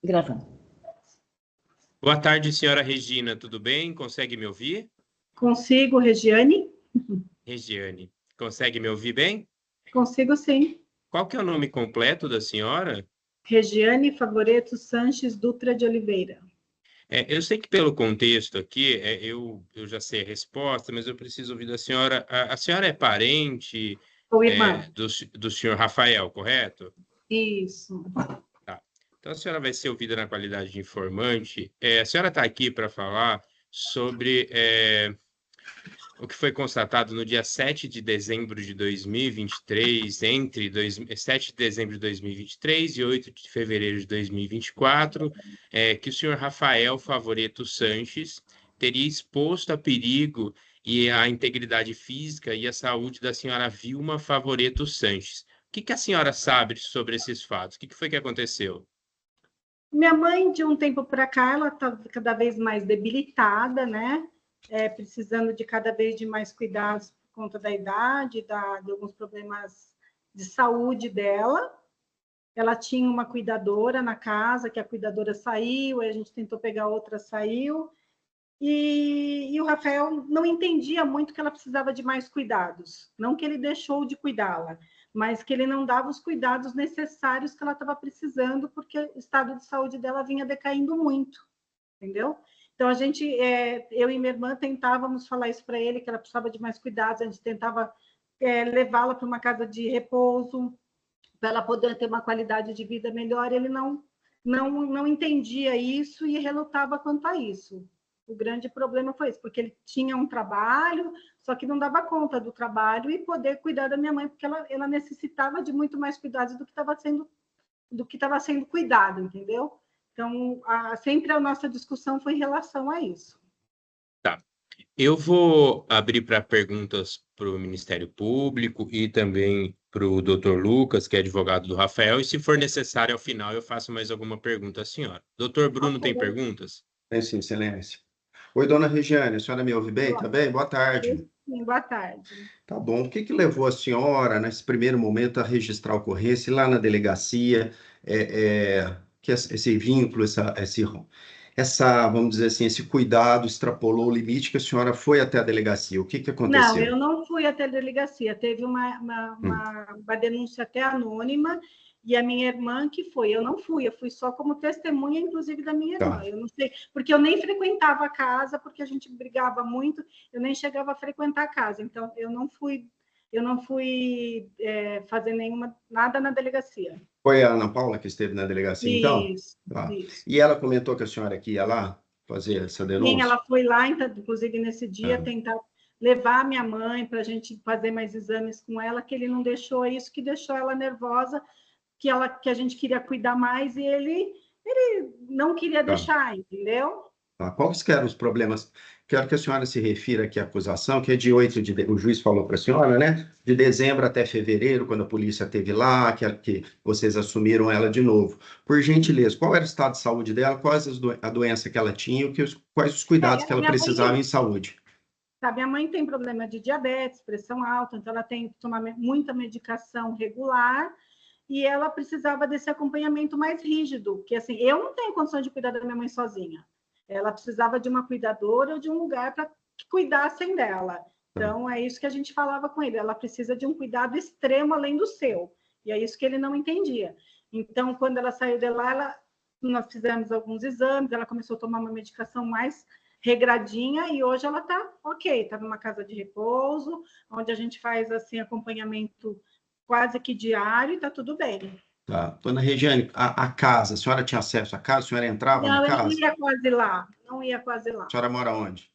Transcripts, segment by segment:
Gravando. Boa tarde, senhora Regina, tudo bem? Consegue me ouvir? Consigo, Regiane? Regiane, consegue me ouvir bem? Consigo, sim. Qual que é o nome completo da senhora? Regiane Favoreto Sanches Dutra de Oliveira. Eu sei que pelo contexto aqui, eu já sei a resposta, mas eu preciso ouvir da senhora. A senhora é parente Ou irmã? do senhor Rafael, correto? Isso. Tá. Então a senhora vai ser ouvida na qualidade de informante. A senhora está aqui para falar sobre o que foi constatado no dia 7 de dezembro de 2023, 7 de dezembro de 2023 e 8 de fevereiro de 2024, que o senhor Rafael Favoreto Sanches teria exposto a perigo e a integridade física e a saúde da senhora Vilma Favoreto Sanches. O que a senhora sabe sobre esses fatos? O que foi que aconteceu? Minha mãe, de um tempo para cá, ela está cada vez mais debilitada, né? Precisando de cada vez de mais cuidados por conta da idade, de alguns problemas de saúde dela. Ela tinha uma cuidadora na casa, que a cuidadora saiu, aí a gente tentou pegar outra, saiu. E o Rafael não entendia muito que ela precisava de mais cuidados. Não que ele deixou de cuidá-la, mas que ele não dava os cuidados necessários que ela estava precisando, porque o estado de saúde dela vinha decaindo muito, entendeu? Então, eu e minha irmã tentávamos falar isso para ele, que ela precisava de mais cuidados, a gente tentava levá-la para uma casa de repouso, para ela poder ter uma qualidade de vida melhor. Ele não entendia isso e relutava quanto a isso. O grande problema foi isso, porque ele tinha um trabalho, só que não dava conta do trabalho e poder cuidar da minha mãe, porque ela necessitava de muito mais cuidados do que estava sendo cuidado, entendeu? Então, sempre a nossa discussão foi em relação a isso. Tá. Eu vou abrir para perguntas para o Ministério Público e também para o doutor Lucas, que é advogado do Rafael, e se for necessário, ao final, eu faço mais alguma pergunta à senhora. Doutor Bruno, tem perguntas? Tem sim, excelência. Oi, dona Regiane, a senhora me ouve bem? Tá bem? Boa tarde. Sim, boa tarde. Tá bom. O que levou a senhora, nesse primeiro momento, a registrar a ocorrência lá na delegacia, que esse vínculo, vamos dizer assim, esse cuidado extrapolou o limite que a senhora foi até a delegacia? O que aconteceu? Não, eu não fui até a delegacia. Teve uma denúncia até anônima e a minha irmã que foi. Eu não fui, eu fui só como testemunha, inclusive, da minha irmã. Tá. Eu não sei, porque eu nem frequentava a casa, porque a gente brigava muito, eu nem chegava a frequentar a casa. Então, eu não fui fazer nada na delegacia. Foi a Ana Paula que esteve na delegacia, então? Isso, Tá. isso. E ela comentou que a senhora que ia lá fazer essa denúncia? Sim, ela foi lá, então, inclusive nesse dia, tentar levar a minha mãe para a gente fazer mais exames com ela, que ele não deixou isso, que deixou ela nervosa, que a gente queria cuidar mais, e ele não queria deixar, entendeu? Tá. Quais que eram os problemas? Quero que a senhora se refira aqui à acusação, que é de 8 de... O juiz falou para a senhora, né? De dezembro até fevereiro, quando a polícia esteve lá, que vocês assumiram ela de novo. Por gentileza, qual era o estado de saúde dela, quais a doença que ela tinha, quais os cuidados que ela precisava em saúde? Minha mãe tem problema de diabetes, pressão alta, então ela tem que tomar muita medicação regular, e ela precisava desse acompanhamento mais rígido, que assim, eu não tenho condições de cuidar da minha mãe sozinha. Ela precisava de uma cuidadora ou de um lugar para que cuidassem dela. Então, é isso que a gente falava com ele. Ela precisa de um cuidado extremo além do seu. E é isso que ele não entendia. Então, quando ela saiu de lá, nós fizemos alguns exames, ela começou a tomar uma medicação mais regradinha e hoje ela está ok, está numa casa de repouso, onde a gente faz assim acompanhamento quase que diário e está tudo bem. Tá. Dona Regiane, a casa, a senhora tinha acesso à casa? A senhora entrava na casa? Não, eu não ia quase lá, não ia quase lá. A senhora mora onde?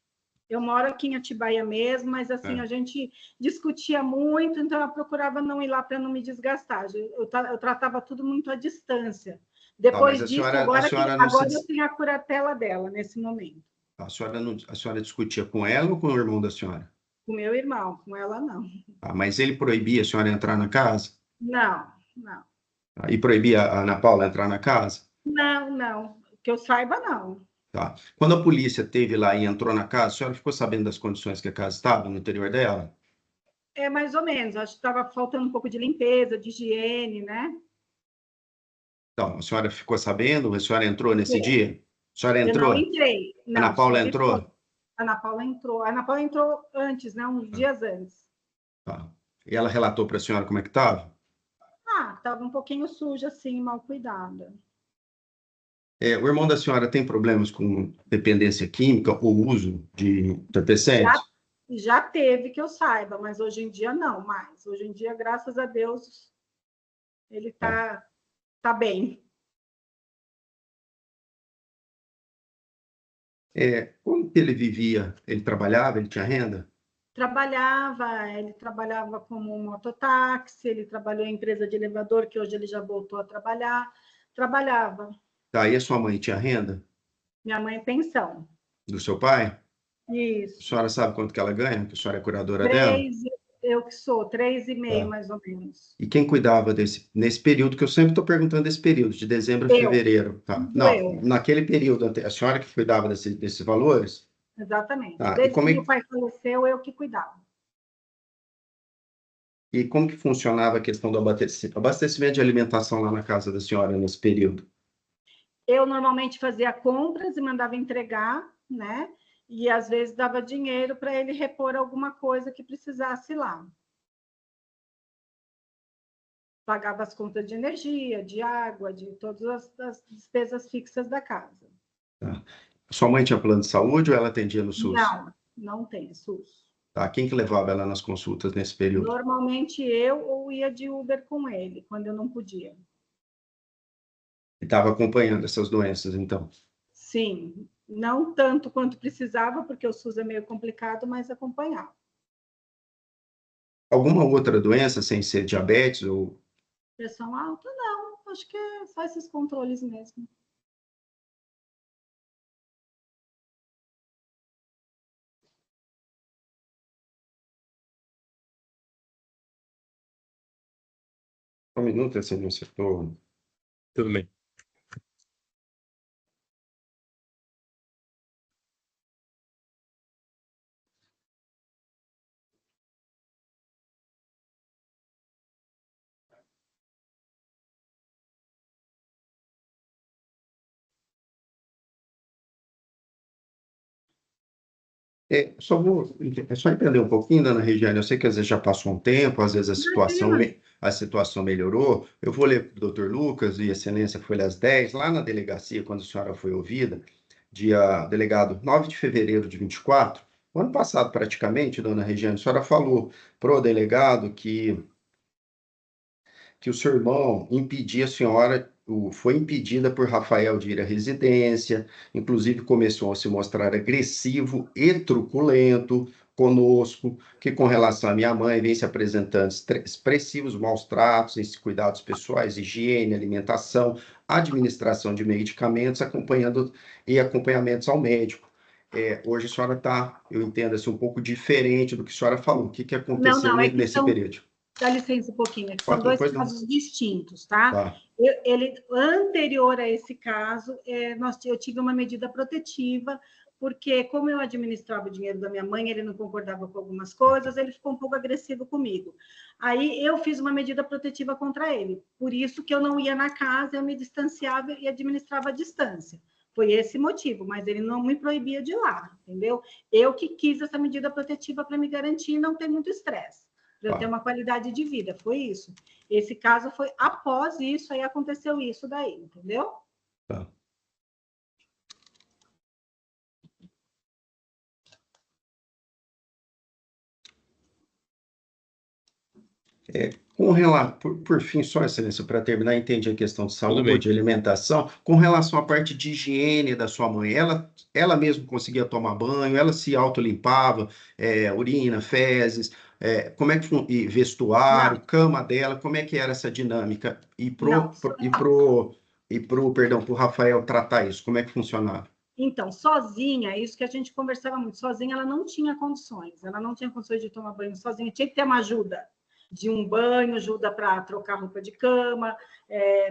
Eu moro aqui em Atibaia mesmo, mas assim, a gente discutia muito, então eu procurava não ir lá para não me desgastar. Eu tratava tudo muito à distância. Depois disso, agora eu tenho a curatela dela, nesse momento. A senhora discutia com ela ou com o irmão da senhora? Com meu irmão, com ela não. Mas ele proibia a senhora entrar na casa? Não. E proibia a Ana Paula entrar na casa? Não. Que eu saiba, não. Tá. Quando a polícia esteve lá e entrou na casa, a senhora ficou sabendo das condições que a casa estava no interior dela? Mais ou menos. Acho que estava faltando um pouco de limpeza, de higiene, né? Então, a senhora ficou sabendo? A senhora entrou nesse dia? A senhora Eu entrou? não entrei. Ana Não, Paula só entrou? depois. A Ana Paula entrou. A Ana Paula entrou antes, né? Uns dias antes. Tá. E ela relatou para a senhora como é que estava? Ah, estava um pouquinho suja, assim, mal cuidada. O irmão da senhora tem problemas com dependência química ou uso de Já, entorpecentes? já teve que eu saiba, mas hoje em dia não mais. Hoje em dia, graças a Deus, ele Tá. tá bem. Como que ele vivia? Ele trabalhava? Ele tinha renda? Ele trabalhava como mototáxi, ele trabalhou em empresa de elevador, que hoje ele já voltou a trabalhar. Trabalhava. Tá, e a sua mãe tinha renda? Minha mãe pensão. Do seu pai? A Isso. senhora sabe quanto que ela ganha? Que a senhora é curadora dela? 3, eu que sou, 3,5, Tá. mais ou menos. E quem cuidava nesse período, que eu sempre estou perguntando desse período, de dezembro a Eu, fevereiro, tá? tudo Não, eu, naquele período, a senhora que cuidava desses valores? exatamente. Tá? Desde que meu pai faleceu, eu que cuidava. E como que funcionava a questão do abastecimento de alimentação lá na casa da senhora nesse período? Eu normalmente fazia compras e mandava entregar, né? E às vezes dava dinheiro para ele repor alguma coisa que precisasse lá. Pagava as contas de energia, de água, de todas as despesas fixas da casa. Tá? Sua mãe tinha plano de saúde ou ela atendia no SUS? Não, não tem SUS. Tá? Quem que levava ela nas consultas nesse período? Normalmente eu ou ia de Uber com ele, quando eu não podia. E estava acompanhando essas doenças, então. Sim, não tanto quanto precisava, porque o SUS é meio complicado, mas acompanhava. Alguma outra doença, sem ser diabetes ou... Pressão alta, não, acho que é só esses controles mesmo. Um minuto, assim, não acertou. Tudo bem. Só entender um pouquinho, dona Regiane, eu sei que às vezes já passou um tempo, às vezes Imagina. a situação melhorou. Eu vou ler para o doutor Lucas, e Excelência, folha às 10, lá na delegacia, quando a senhora foi ouvida, delegado 9 de fevereiro de 24, o ano passado praticamente, dona Regiane, a senhora falou para o delegado que o seu irmão impedia a senhora, foi impedida por Rafael de ir à residência, inclusive começou a se mostrar agressivo e truculento conosco, que com relação à minha mãe vem se apresentando expressivos maus tratos, em cuidados pessoais, higiene, alimentação, administração de medicamentos, acompanhamentos ao médico. Hoje a senhora está, eu entendo, assim, um pouco diferente do que a senhora falou. O que Não, aconteceu não, é que nesse são, período? dá licença um pouquinho, é que são dois Pois não. casos distintos, tá? Tá. Anterior a esse caso, eu tive uma medida protetiva, porque como eu administrava o dinheiro da minha mãe, ele não concordava com algumas coisas, ele ficou um pouco agressivo comigo. Aí eu fiz uma medida protetiva contra ele, por isso que eu não ia na casa, eu me distanciava e administrava a distância. Foi esse motivo, mas ele não me proibia de ir lá, entendeu? Eu que quis essa medida protetiva para me garantir não ter muito estresse, para eu ter Tá. uma qualidade de vida, foi isso. Esse caso foi após isso, aí aconteceu isso daí, entendeu? Tá. Por fim, só, Excelência, para terminar, entendi a questão de Tudo bem. saúde, alimentação, com relação à parte de higiene da sua mãe, ela mesma conseguia tomar banho, ela se autolimpava, urina, fezes, como é que e vestuário, Não, cama dela, como é que era essa dinâmica? não. Perdão, pro Rafael tratar isso, como é que funcionava? Então, sozinha, isso que a gente conversava muito, sozinha ela não tinha condições de tomar banho sozinha, tinha que ter uma ajuda de um banho, ajuda para trocar roupa de cama,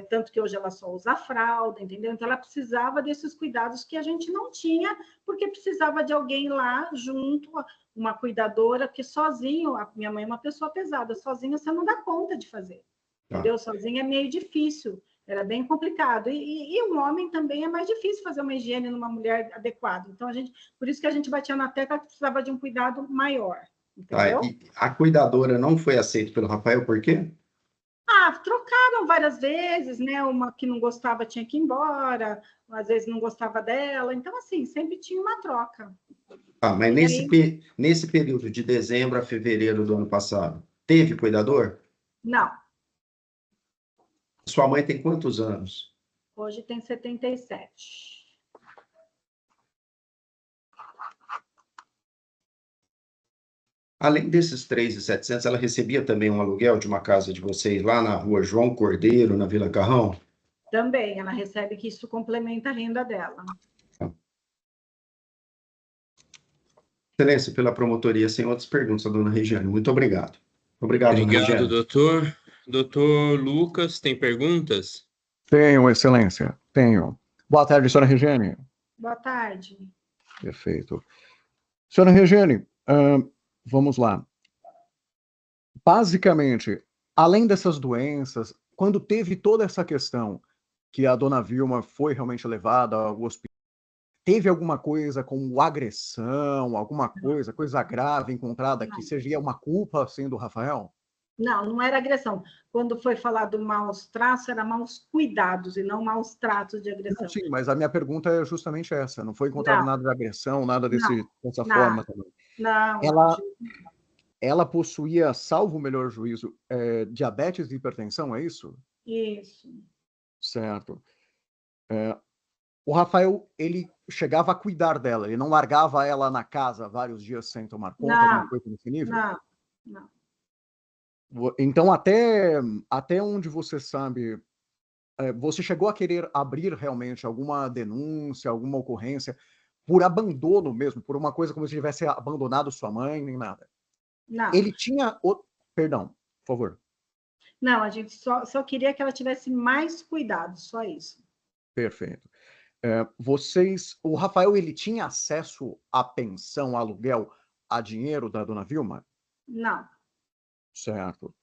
tanto que hoje ela só usa fralda, entendeu? Então, ela precisava desses cuidados que a gente não tinha, porque precisava de alguém lá junto, uma cuidadora, porque sozinho, a minha mãe é uma pessoa pesada, sozinha você não dá conta de fazer, Tá. entendeu? Sozinha é meio difícil. Era bem complicado. E um homem também é mais difícil fazer uma higiene numa mulher adequada. Então, por isso que a gente batia na tecla que precisava de um cuidado maior, entendeu? E a cuidadora não foi aceita pelo Rafael, por quê? Trocaram várias vezes, né? Uma que não gostava tinha que ir embora, às vezes não gostava dela. Então, assim, sempre tinha uma troca. Mas aí... nesse período de dezembro a fevereiro do ano passado, teve cuidador? Não. Sua mãe tem quantos anos? Hoje tem 77. Além desses 3.700, ela recebia também um aluguel de uma casa de vocês lá na rua João Cordeiro, na Vila Carrão? Também, ela recebe que isso complementa a renda dela. Excelência, pela promotoria, sem outras perguntas, a dona Regiane. Muito obrigado. Obrigado, dona Obrigado, Regiane. doutor. Doutor Lucas, tem perguntas? Tenho, excelência, tenho. Boa tarde, senhora Regiane. Boa tarde. Perfeito. Senhora Regiane, vamos lá. Basicamente, além dessas doenças, quando teve toda essa questão que a dona Vilma foi realmente levada ao hospital, teve alguma coisa como agressão, alguma coisa grave encontrada que seria uma culpa, assim, do Rafael? Não, não era agressão. Quando foi falado maus tratos, era maus cuidados e não maus tratos de agressão. Não, sim, mas a minha pergunta é justamente essa. Não foi encontrado nada de agressão, nada dessa forma também. Não. Ela possuía, salvo o melhor juízo, diabetes e hipertensão, é isso? Isso. Certo. O Rafael, ele chegava a cuidar dela, ele não largava ela na casa vários dias sem tomar conta, alguma coisa nesse nível? Não. Então, até onde você sabe, você chegou a querer abrir realmente alguma denúncia, alguma ocorrência, por abandono mesmo, por uma coisa como se tivesse abandonado sua mãe, nem nada? Não. Ele tinha... Perdão, por favor. Não, a gente só queria que ela tivesse mais cuidado, só isso. Perfeito. O Rafael, ele tinha acesso à pensão, aluguel, a dinheiro da dona Vilma? Não. Certo.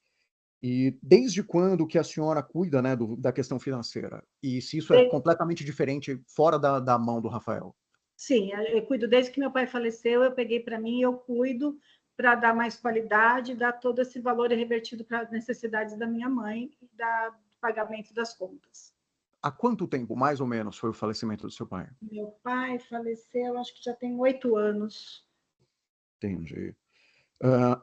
E desde quando que a senhora cuida, né, da questão financeira? E se isso é completamente diferente, fora da mão do Rafael? Sim, eu cuido desde que meu pai faleceu, eu peguei para mim e eu cuido para dar mais qualidade, dar todo esse valor revertido para as necessidades da minha mãe e do pagamento das contas. Há quanto tempo, mais ou menos, foi o falecimento do seu pai? Meu pai faleceu, acho que já tem 8 anos. Entendi.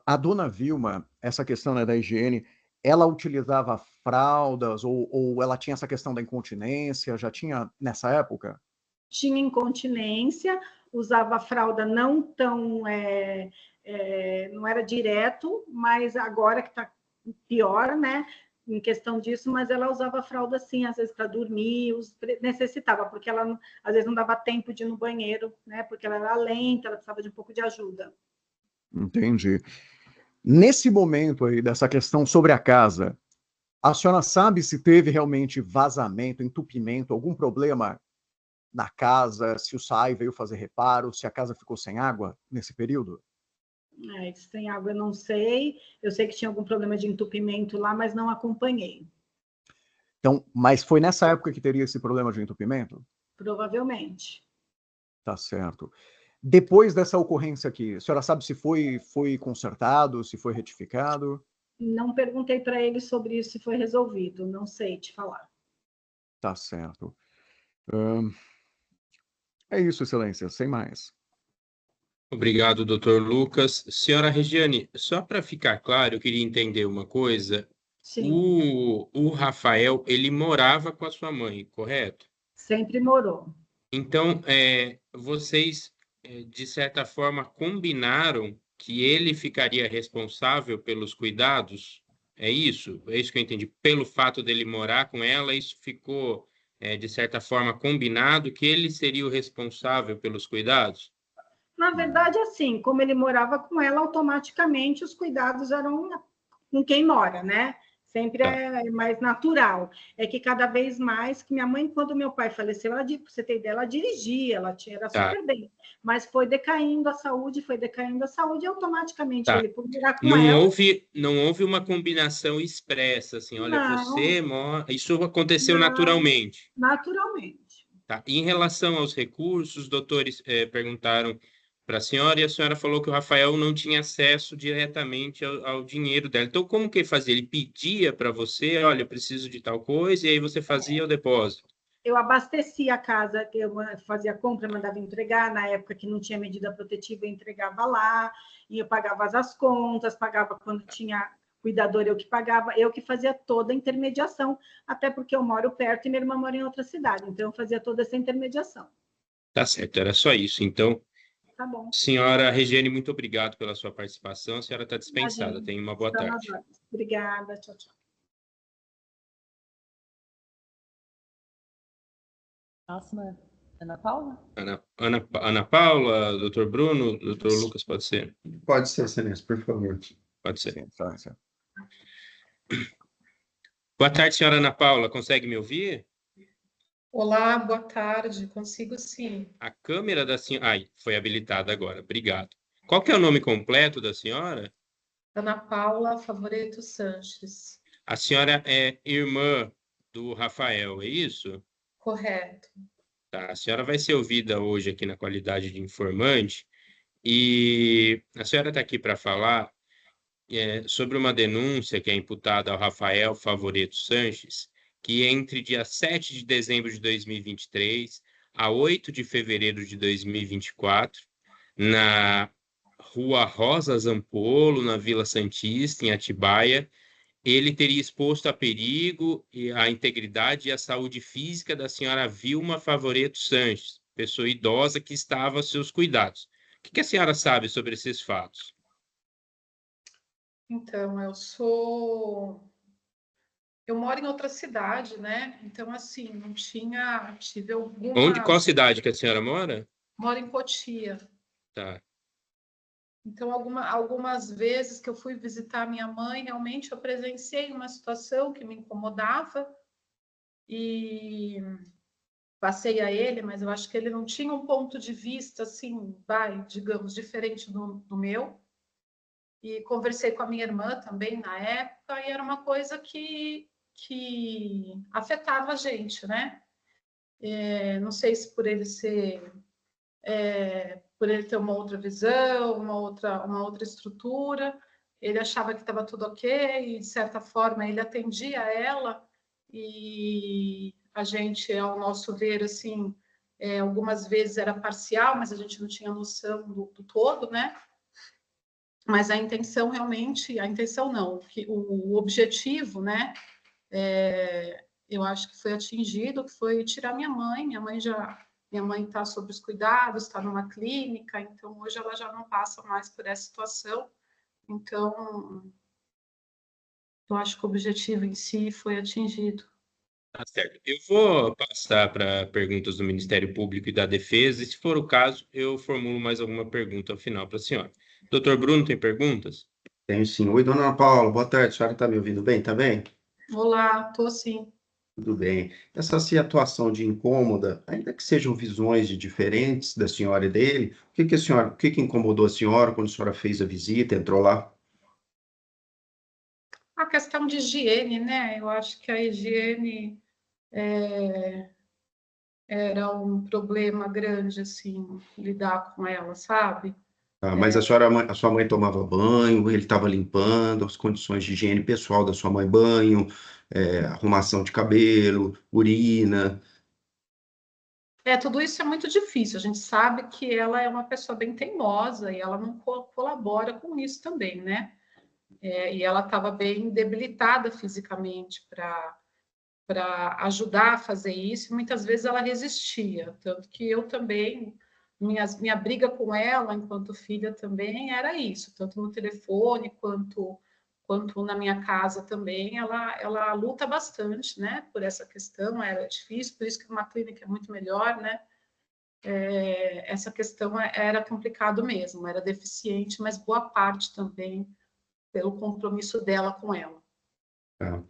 A dona Vilma, essa questão, né, da higiene, ela utilizava fraldas ou ela tinha essa questão da incontinência? Já tinha nessa época? Tinha incontinência, usava fralda não tão... não era direto, mas agora que está pior, né? Em questão disso, mas ela usava fralda sim, às vezes para dormir, necessitava, porque ela às vezes não dava tempo de ir no banheiro, né? Porque ela era lenta, ela precisava de um pouco de ajuda. Entendi. Nesse momento aí, dessa questão sobre a casa, a senhora sabe se teve realmente vazamento, entupimento, algum problema na casa, se o SAI veio fazer reparo, se a casa ficou sem água nesse período? Sem água eu não sei. Eu sei que tinha algum problema de entupimento lá, mas não acompanhei. Então, mas foi nessa época que teria esse problema de entupimento? Provavelmente. Tá certo. Depois dessa ocorrência aqui, a senhora sabe se foi consertado, se foi retificado? Não perguntei para ele sobre isso, se foi resolvido. Não sei te falar. Tá certo. É isso, excelência, sem mais. Obrigado, doutor Lucas. Senhora Regiane, só para ficar claro, eu queria entender uma coisa. Sim. O Rafael, ele morava com a sua mãe, correto? Sempre morou. Então, vocês, de certa forma, combinaram que ele ficaria responsável pelos cuidados? É isso? É isso que eu entendi. Pelo fato dele morar com ela, isso ficou, de certa forma, combinado que ele seria o responsável pelos cuidados? Na verdade, assim, como ele morava com ela, automaticamente os cuidados eram com quem mora, né? Sempre é mais natural. É que cada vez mais, que minha mãe, quando meu pai faleceu, ela, pra você ter ideia, ela dirigia, era super bem. Mas foi decaindo a saúde, e automaticamente Tá. ele, por morar com ela... Não houve uma combinação expressa, assim, olha, Não, isso aconteceu não, naturalmente. naturalmente. Tá? Em relação aos recursos, os doutores perguntaram para a senhora e a senhora falou que o Rafael não tinha acesso diretamente ao dinheiro dela. Então, como que ele fazia? Ele pedia para você, olha, eu preciso de tal coisa, e aí você fazia o depósito. Eu abastecia a casa, eu fazia compra, mandava entregar, na época que não tinha medida protetiva, eu entregava lá, e eu pagava as contas, pagava quando tinha cuidador, eu que pagava, eu que fazia toda a intermediação, até porque eu moro perto e minha irmã mora em outra cidade, então eu fazia toda essa intermediação. Tá certo, era só isso. Então, Tá bom. senhora Regiane, muito obrigado pela sua participação. A senhora está dispensada. Imagina. Tenha uma boa tarde. Obrigada, tchau, tchau. Próxima, Ana Paula? Ana Paula, doutor Bruno, doutor Lucas, pode ser? Pode ser, Excelência, por favor. Pode ser. Sim, tá, sim. Boa tarde, senhora Ana Paula. Consegue me ouvir? Olá, boa tarde. Consigo sim. A câmera da senhora... Ai, foi habilitada agora. Obrigado. Qual que é o nome completo da senhora? Ana Paula Favoreto Sanches. A senhora é irmã do Rafael, é isso? Correto. Tá. A senhora vai ser ouvida hoje aqui na qualidade de informante e a senhora está aqui para falar sobre uma denúncia que é imputada ao Rafael Favoreto Sanches, que entre dia 7 de dezembro de 2023 a 8 de fevereiro de 2024, na Rua Rosa Zampolo, na Vila Santista, em Atibaia, ele teria exposto a perigo e a integridade e a saúde física da senhora Vilma Favoreto Sanches, pessoa idosa que estava aos seus cuidados. O que a senhora sabe sobre esses fatos? Então, eu moro em outra cidade, né? Então, assim, tive Qual algumas... cidade que a senhora mora? Moro em Cotia. Tá. Então, algumas vezes que eu fui visitar minha mãe, realmente eu presenciei uma situação que me incomodava e passei a ele, mas eu acho que ele não tinha um ponto de vista, assim, digamos, diferente do meu. E conversei com a minha irmã também na época, e era uma coisa que afetava a gente, né? Não sei se por ele por ele ter uma outra visão, uma outra estrutura, ele achava que estava tudo ok, e de certa forma ele atendia ela, e a gente, ao nosso ver, assim, algumas vezes era parcial, mas a gente não tinha noção do todo, né? Mas a intenção realmente, a intenção não, que o objetivo, né, eu acho que foi atingido, que foi tirar minha mãe. Minha mãe está sob os cuidados, está numa clínica, então hoje ela já não passa mais por essa situação. Então, eu acho que o objetivo em si foi atingido. Tá certo. Eu vou passar para perguntas do Ministério Público e da Defesa, e se for o caso, eu formulo mais alguma pergunta ao final para a senhora. Doutor Bruno, tem perguntas? Tenho sim. Oi, dona Ana Paula, boa tarde. A senhora está me ouvindo bem? Tá bem? Olá, estou sim. Tudo bem. Essa situação de incômoda, ainda que sejam visões diferentes da senhora e dele, o que incomodou a senhora quando a senhora fez a visita, entrou lá? A questão de higiene, né? Eu acho que a higiene era um problema grande, assim, lidar com ela, sabe? Ah, mas a sua mãe tomava banho, ele estava limpando, as condições de higiene pessoal da sua mãe, banho, arrumação de cabelo, urina. Tudo isso é muito difícil. A gente sabe que ela é uma pessoa bem teimosa e ela não colabora com isso também, né? E ela estava bem debilitada fisicamente para ajudar a fazer isso. E muitas vezes ela resistia, tanto que eu também, minha briga com ela enquanto filha também era isso, tanto no telefone quanto na minha casa também, ela luta bastante, né, por essa questão. Era difícil, por isso que uma clínica é muito melhor, né? Essa questão era complicado mesmo, era deficiente, mas boa parte também pelo compromisso dela com ela. Tá.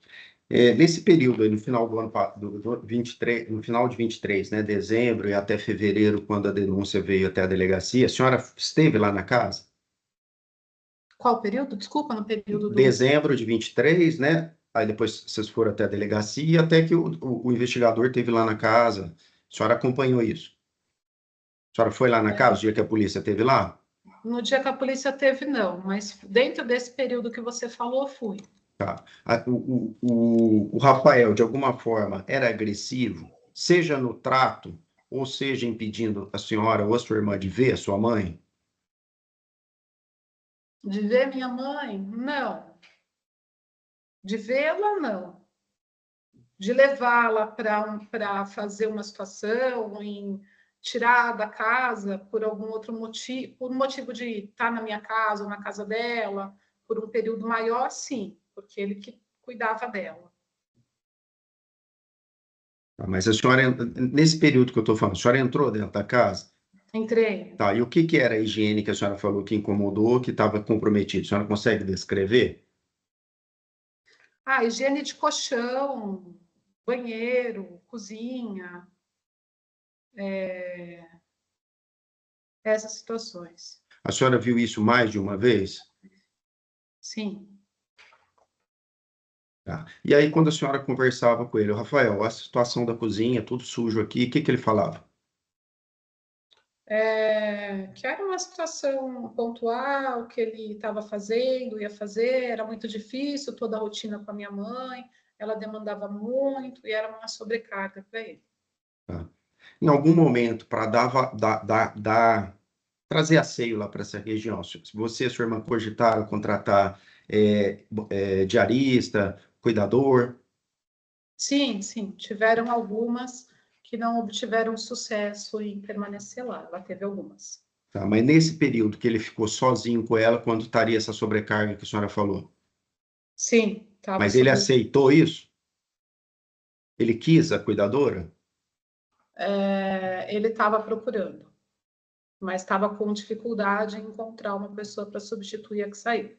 Nesse período, aí, no final do ano do 23, no final de 23, né, dezembro e até fevereiro, quando a denúncia veio até a delegacia, a senhora esteve lá na casa? Qual período? Desculpa, no período do... Dezembro de 23, né? Aí depois vocês foram até a delegacia, até que o investigador esteve lá na casa. A senhora acompanhou isso? A senhora foi lá na casa, o dia que a polícia esteve lá? No dia que a polícia teve, não, mas dentro desse período que você falou, fui. Tá. O Rafael, de alguma forma, era agressivo, seja no trato, ou seja, impedindo a senhora ou a sua irmã de ver a sua mãe? De ver minha mãe? Não. De vê-la, não. De levá-la para fazer uma situação, em tirar da casa por algum outro motivo, por um motivo de estar na minha casa ou na casa dela, por um período maior, sim, porque ele que cuidava dela. Tá, mas a senhora, nesse período que eu estou falando, a senhora entrou dentro da casa? Entrei. Tá, e o que era a higiene que a senhora falou que incomodou, que estava comprometido? A senhora consegue descrever? Higiene de colchão, banheiro, cozinha, essas situações. A senhora viu isso mais de uma vez? Sim. Tá. E aí, quando a senhora conversava com ele, Rafael, a situação da cozinha, tudo sujo aqui, o que ele falava? Que era uma situação pontual que ele estava fazendo, ia fazer, era muito difícil, toda a rotina com a minha mãe, ela demandava muito e era uma sobrecarga para ele. Tá. Em algum momento, para trazer asseio lá para essa região, se você e sua irmã cogitaram contratar diarista, cuidador? Sim, sim, tiveram algumas que não obtiveram sucesso em permanecer lá, ela teve algumas. Tá, mas nesse período que ele ficou sozinho com ela, quando estaria essa sobrecarga que a senhora falou? Sim, estava Mas ele sobre... aceitou isso? Ele quis a cuidadora? Ele estava procurando, mas estava com dificuldade em encontrar uma pessoa para substituir a que saiu.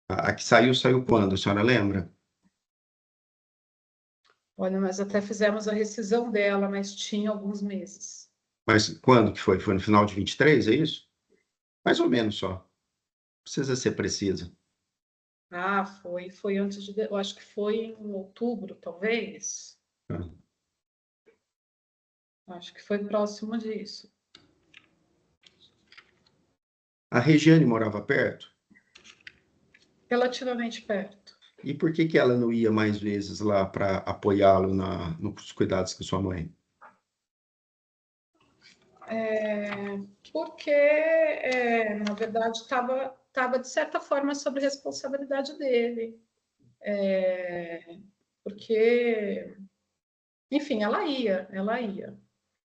A que saiu, saiu quando? A senhora lembra? Olha, nós até fizemos a rescisão dela, mas tinha alguns meses. Mas quando que foi? Foi no final de 23, é isso? Mais ou menos só. Precisa ser precisa. Foi antes de... Eu acho que foi em outubro, talvez. Tá. Acho que foi próximo disso. A Regiane morava perto? Relativamente perto. E por que ela não ia mais vezes lá para apoiá-lo nos cuidados com sua mãe? Porque, na verdade, estava, de certa forma, sob responsabilidade dele. Porque, enfim, ela ia.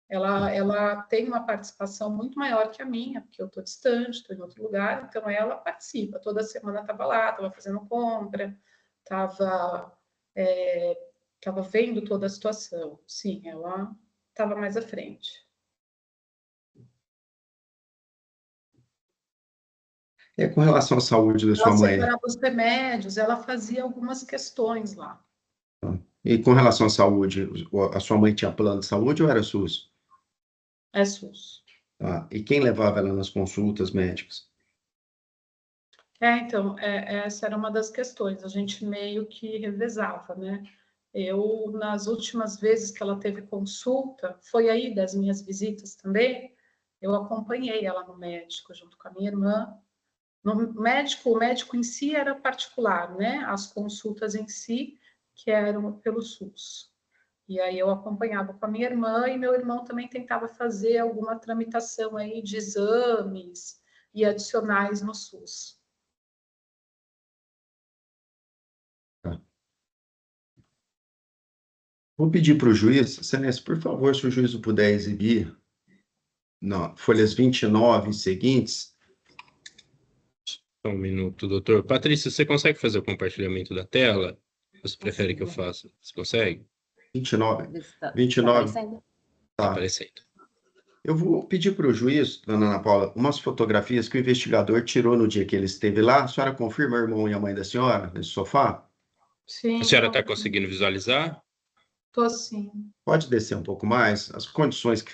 Ela tem uma participação muito maior que a minha, porque eu estou distante, estou em outro lugar, então ela participa. Toda semana estava lá, estava fazendo compra, estava vendo toda a situação. Sim, ela estava mais à frente. Com relação à saúde da sua Ela mãe. separava os remédios, ela fazia algumas questões lá. E com relação à saúde, a sua mãe tinha plano de saúde ou era SUS? É SUS. Tá. E quem levava ela nas consultas médicas? Então, essa era uma das questões. A gente meio que revezava, né? Eu, nas últimas vezes que ela teve consulta, foi aí das minhas visitas também, eu acompanhei ela no médico, junto com a minha irmã. O médico em si era particular, né? As consultas em si, que eram pelo SUS. E aí eu acompanhava com a minha irmã e meu irmão também tentava fazer alguma tramitação aí de exames e adicionais no SUS. Tá. Vou pedir para o juiz, Senés, por favor, se o juiz puder exibir, folhas 29 e seguintes. Só um minuto, doutor. Patrícia, você consegue fazer o compartilhamento da tela? Você prefere que eu faça? Você consegue? 29. Tá 29. aparecendo? Tá Tá. aparecendo. Eu vou pedir para o juiz, dona Ana Paula, umas fotografias que o investigador tirou no dia que ele esteve lá. A senhora confirma o irmão e a mãe da senhora nesse sofá? Sim. A senhora está conseguindo visualizar? Estou sim. Pode descer um pouco mais? As condições que...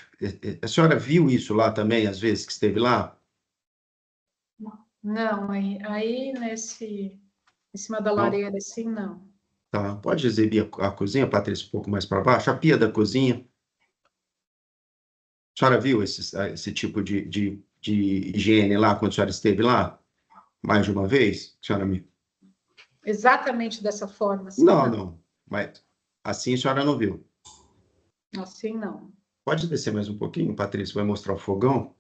A senhora viu isso lá também, às vezes que esteve lá? Não, aí em cima da Não? lareira, assim, não. Tá. Pode exibir a cozinha, Patrícia, um pouco mais para baixo? A pia da cozinha. A senhora viu esse tipo de higiene lá, quando a senhora esteve lá? Mais de uma vez? A senhora me... Exatamente dessa forma, assim, Não, não. não. Mas assim a senhora não viu. Assim, não. Pode descer mais um pouquinho, Patrícia? Vai mostrar o fogão?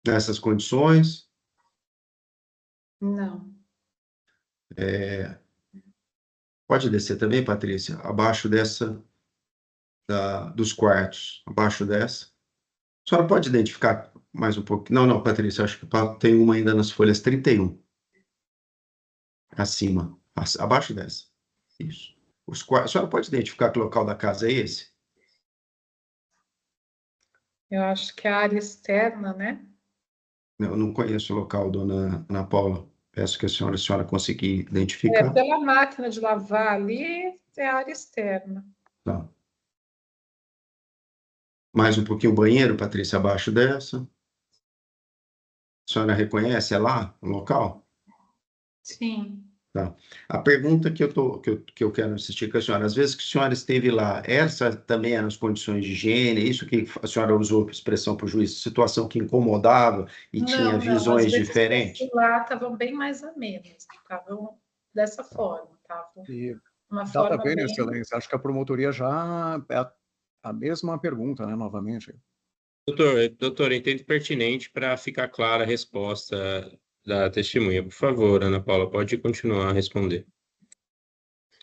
Nessas condições. Não. Pode descer também, Patrícia? Abaixo dessa, dos quartos. Abaixo dessa. A senhora pode identificar mais um pouquinho? Não, não, Patrícia, acho que tem uma ainda nas folhas 31. Acima. Abaixo dessa. Isso. Os quartos. A senhora pode identificar que local da casa é esse? Eu acho que é a área externa, né? Eu não conheço o local, dona Ana Paula. Peço que a senhora conseguir identificar. Pela máquina de lavar ali, é a área externa. Tá. Mais um pouquinho o banheiro, Patrícia, abaixo dessa. A senhora reconhece? É lá o local? Sim. Tá. A pergunta que eu quero insistir com a senhora, às vezes que a senhora esteve lá, essa também eram as condições de higiene, isso que a senhora usou expressão para o juiz, situação que incomodava e tinha Não. Às visões vezes que eu diferentes? fui lá, estavam bem mais amenas. Estavam dessa forma. Estavam E uma dá para forma ver, né, bem... Excelência? Acho que a promotoria já é a mesma pergunta, né, novamente. Doutor, entendo pertinente para ficar clara a resposta da testemunha. Por favor, Ana Paula, pode continuar a responder.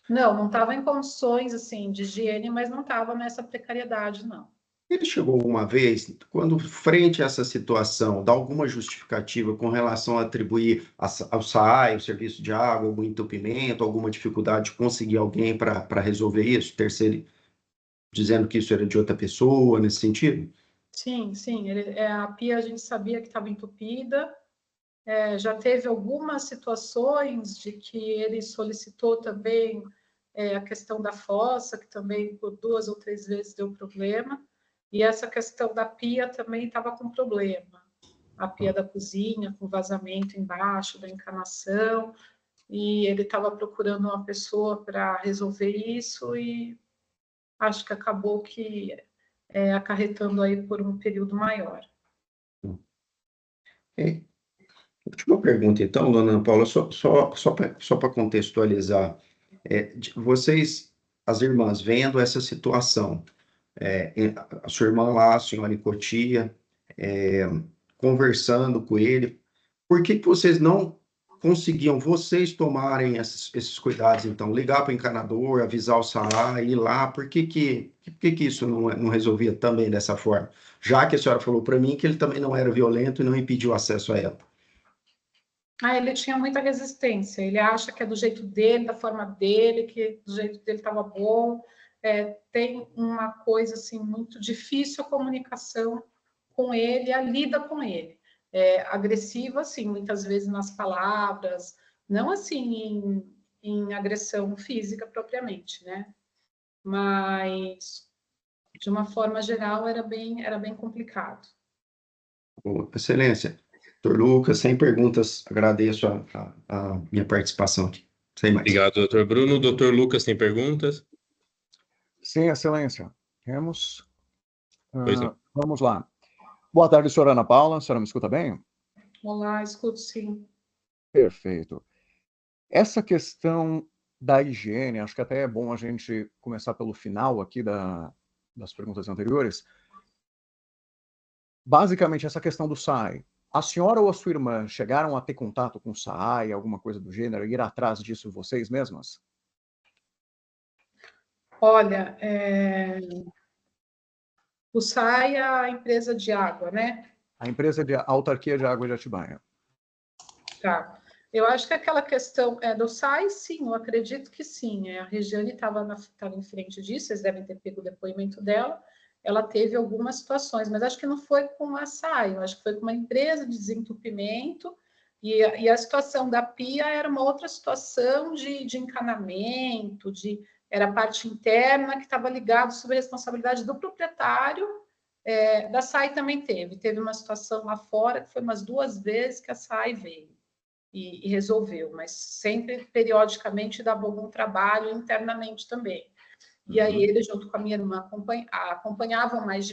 Não estava em condições, assim, de higiene, mas não estava nessa precariedade, não. Ele chegou uma vez, quando frente a essa situação, dá alguma justificativa com relação a atribuir ao SAAI, o serviço de água, algum entupimento, alguma dificuldade de conseguir alguém para resolver isso, terceiro, dizendo que isso era de outra pessoa, nesse sentido? Sim. A pia a gente sabia que estava entupida. Já teve algumas situações de que ele solicitou também a questão da fossa, que também por 2 ou 3 vezes deu problema. E essa questão da pia também estava com problema. A pia da cozinha, com vazamento embaixo da encanação. E ele estava procurando uma pessoa para resolver isso e acho que acabou que acarretando aí por um período maior. Okay. Última pergunta, então, dona Ana Paula, só para contextualizar, vocês, as irmãs, vendo essa situação, a sua irmã lá, a senhora em Cotia, conversando com ele, por que vocês não conseguiam, vocês tomarem esses cuidados, então, ligar para o encanador, avisar o SAAI, ir lá, por que isso não resolvia também dessa forma? Já que a senhora falou para mim que ele também não era violento e não impediu acesso a ela. Ele tinha muita resistência. Ele acha que é do jeito dele, da forma dele, que do jeito dele estava bom. Tem uma coisa assim muito difícil a comunicação com ele, a lida com ele. Agressiva, assim, muitas vezes nas palavras, não assim em agressão física propriamente, né? Mas de uma forma geral era bem complicado. Bom, Excelência, doutor Lucas, sem perguntas, agradeço a minha participação aqui. Sem mais. Obrigado, doutor Bruno. Doutor Lucas, tem perguntas? Sim, Excelência. Temos. Pois não. Vamos lá. Boa tarde, senhora Ana Paula. A senhora me escuta bem? Olá, escuto sim. Perfeito. Essa questão da higiene, acho que até é bom a gente começar pelo final aqui das perguntas anteriores. Basicamente, essa questão do SAAI. A senhora ou a sua irmã chegaram a ter contato com o SAAI, alguma coisa do gênero, ir atrás disso vocês mesmas? Olha, o SAAI é a empresa de água, né? A empresa de autarquia de água de Atibaia. Tá. Eu acho que aquela questão do SAAI, sim, eu acredito que sim. A Regiane estava em frente disso, vocês devem ter pego o depoimento dela. Ela teve algumas situações, mas acho que não foi com a SAAI, eu acho que foi com uma empresa de desentupimento E a situação da pia era uma outra situação de encanamento, era a parte interna que estava ligada sob a responsabilidade do proprietário. Da SAI também teve uma situação lá fora, que foi umas 2 vezes que a SAI veio e resolveu, mas sempre, periodicamente, dava algum trabalho internamente também. E aí ele, junto com a minha irmã, acompanhavam mais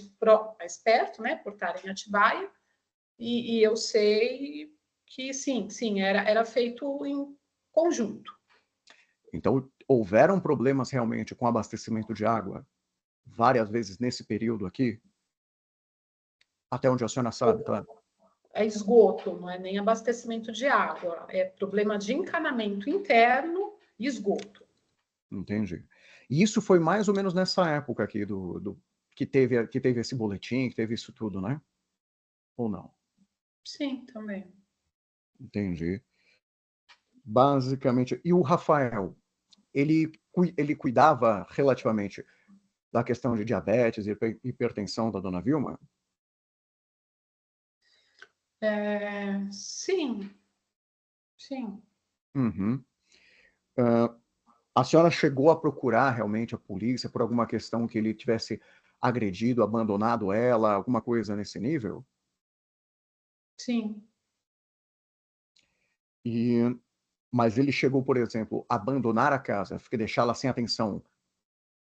perto, né, por estarem em Atibaia, e eu sei que sim, era feito em conjunto. Então, houveram problemas realmente com abastecimento de água várias vezes nesse período aqui? Até onde a senhora sabe, claro. É esgoto, não é nem abastecimento de água, é problema de encanamento interno e esgoto. Entendi. E isso foi mais ou menos nessa época aqui que teve esse boletim, que teve isso tudo, né? Ou não? Sim, também. Entendi. Basicamente. E o Rafael, ele cuidava relativamente da questão de diabetes e hipertensão da dona Vilma? Sim. Uhum. A senhora chegou a procurar realmente a polícia por alguma questão que ele tivesse agredido, abandonado ela, alguma coisa nesse nível? Sim. Mas ele chegou, por exemplo, a abandonar a casa, deixá-la sem atenção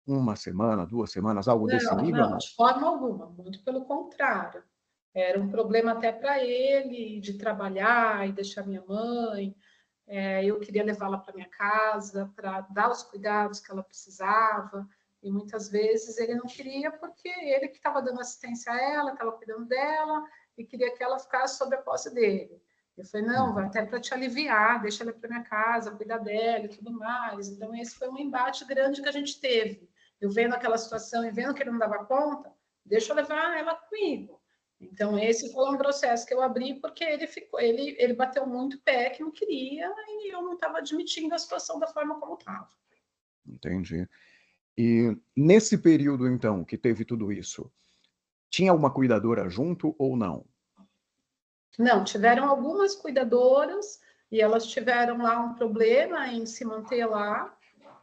1 semana, 2 semanas, algo desse nível? Não, de forma alguma, muito pelo contrário. Era um problema até para ele de trabalhar e deixar minha mãe. Eu queria levá-la para minha casa para dar os cuidados que ela precisava. E muitas vezes ele não queria porque ele que estava dando assistência a ela, estava cuidando dela e queria que ela ficasse sob a posse dele. Eu falei, não, vai até para te aliviar, deixa ela para minha casa, cuidar dela e tudo mais. Então, esse foi um embate grande que a gente teve. Eu vendo aquela situação e vendo que ele não dava conta, deixa eu levar ela comigo. Então, esse foi um processo que eu abri porque ele bateu muito pé que não queria e eu não estava admitindo a situação da forma como estava. Entendi. E nesse período, então, que teve tudo isso, tinha uma cuidadora junto ou não? Não, tiveram algumas cuidadoras e elas tiveram lá um problema em se manter lá.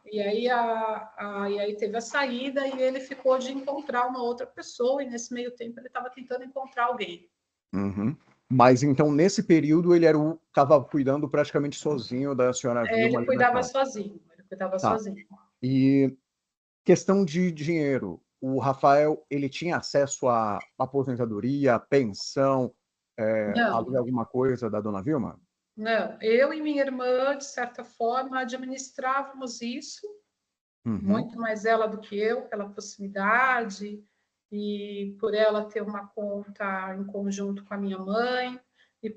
E aí teve a saída e ele ficou de encontrar uma outra pessoa, e nesse meio tempo ele estava tentando encontrar alguém. Uhum. Mas então, nesse período, ele estava cuidando praticamente sozinho da senhora Vilma Ele ali na cuidava casa. sozinho, Tá. E questão de dinheiro, o Rafael, ele tinha acesso à aposentadoria, à pensão, Não, alguma coisa da dona Vilma? não. Eu e minha irmã, de certa forma, administrávamos isso, Uhum. muito mais ela do que eu, pela proximidade e por ela ter uma conta em conjunto com a minha mãe. E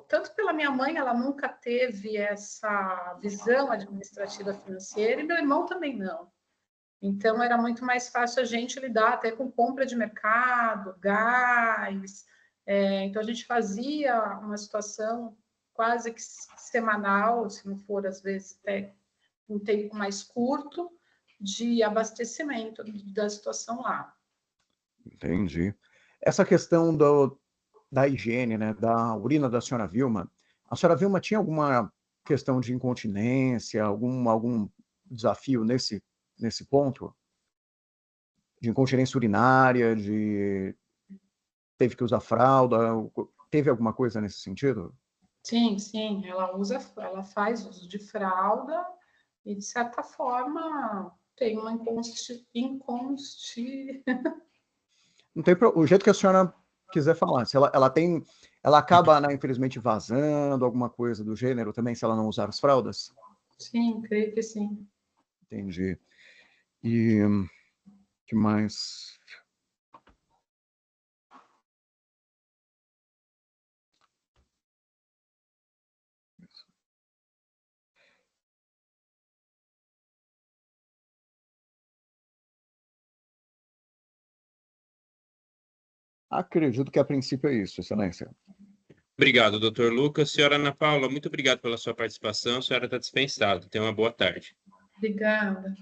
tanto pela minha mãe, ela nunca teve essa visão administrativa financeira, e meu irmão também não. Então, era muito mais fácil a gente lidar até com compra de mercado, gás. Então, a gente fazia uma situação quase que semanal, se não for, às vezes, até um tempo mais curto, de abastecimento da situação lá. Entendi. Essa questão da higiene, né, da urina da senhora Vilma, a senhora Vilma tinha alguma questão de incontinência, algum desafio nesse ponto? De incontinência urinária, teve que usar fralda, teve alguma coisa nesse sentido? Sim, ela faz uso de fralda e, de certa forma, tem uma Não tem o jeito que a senhora quiser falar. Se ela acaba, né, infelizmente, vazando, alguma coisa do gênero também, se ela não usar as fraldas? Sim, creio que sim. Entendi. E que mais? Acredito que a princípio é isso, Excelência. Obrigado, doutor Lucas. Senhora Ana Paula, muito obrigado pela sua participação. A senhora está dispensada. Tenha uma boa tarde. Obrigada.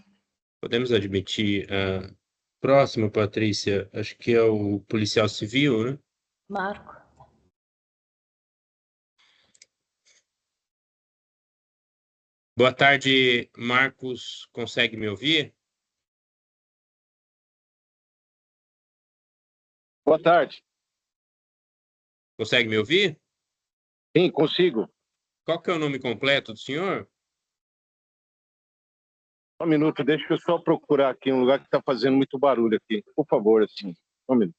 Podemos admitir a próxima, Patrícia, acho que é o policial civil, né? Marco. Boa tarde, Marcos. Consegue me ouvir? Boa tarde. Consegue me ouvir? Sim, consigo. Qual que é o nome completo do senhor? Só um minuto, deixa eu só procurar aqui um lugar que está fazendo muito barulho aqui. Por favor, assim. Só um minuto.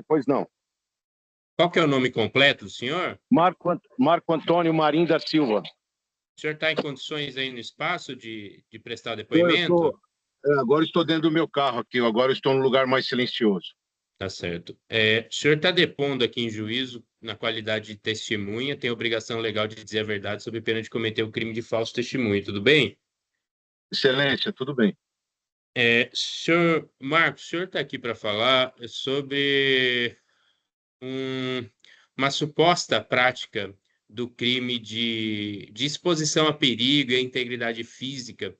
Pois não. Qual que é o nome completo do senhor? Marco Antônio Marim da Silva. O senhor está em condições aí no espaço de prestar depoimento? Agora estou dentro do meu carro aqui, agora estou num lugar mais silencioso. Tá certo. O senhor está depondo aqui em juízo na qualidade de testemunha, tem obrigação legal de dizer a verdade sob pena de cometer o crime de falso testemunho, tudo bem? Excelência, tudo bem. Senhor Marcos, o senhor está aqui para falar sobre uma suposta prática do crime de exposição a perigo e à integridade física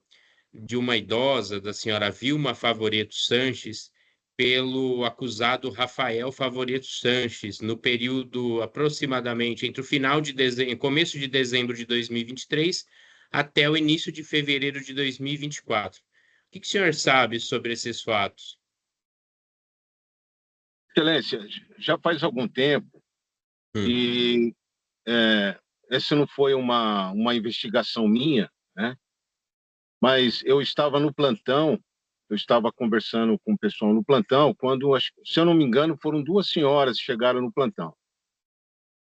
de uma idosa, da senhora Vilma Favoreto Sanches, pelo acusado Rafael Favoreto Sanches, no período aproximadamente entre o final de dezembro, começo de dezembro de 2023 até o início de fevereiro de 2024. O que o senhor sabe sobre esses fatos? Excelência, já faz algum tempo e essa não foi uma investigação minha, né? Mas eu estava no plantão, eu estava conversando com o pessoal no plantão, quando, se eu não me engano, foram duas senhoras que chegaram no plantão,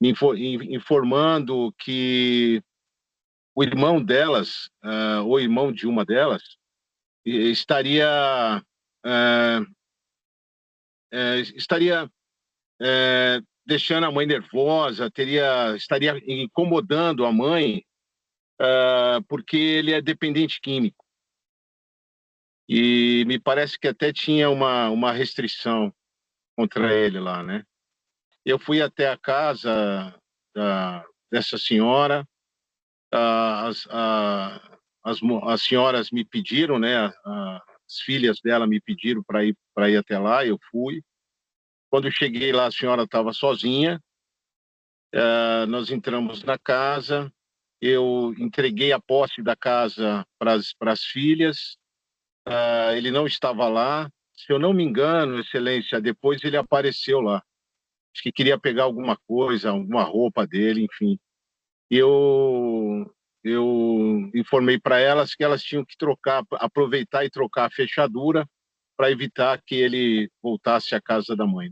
me informando que o irmão delas, ou irmão de uma delas, estaria deixando a mãe nervosa, estaria incomodando a mãe, porque ele é dependente químico. E me parece que até tinha uma restrição contra ele lá, né? Eu fui até a casa dessa senhora, as senhoras me pediram, né? As filhas dela me pediram para ir até lá, eu fui. Quando eu cheguei lá, a senhora estava sozinha. Nós entramos na casa, eu entreguei a posse da casa para as filhas. Ele não estava lá. Se eu não me engano, Excelência, depois ele apareceu lá. Acho que queria pegar alguma coisa, alguma roupa dele, enfim. E eu informei para elas que elas tinham que aproveitar e trocar a fechadura para evitar que ele voltasse à casa da mãe.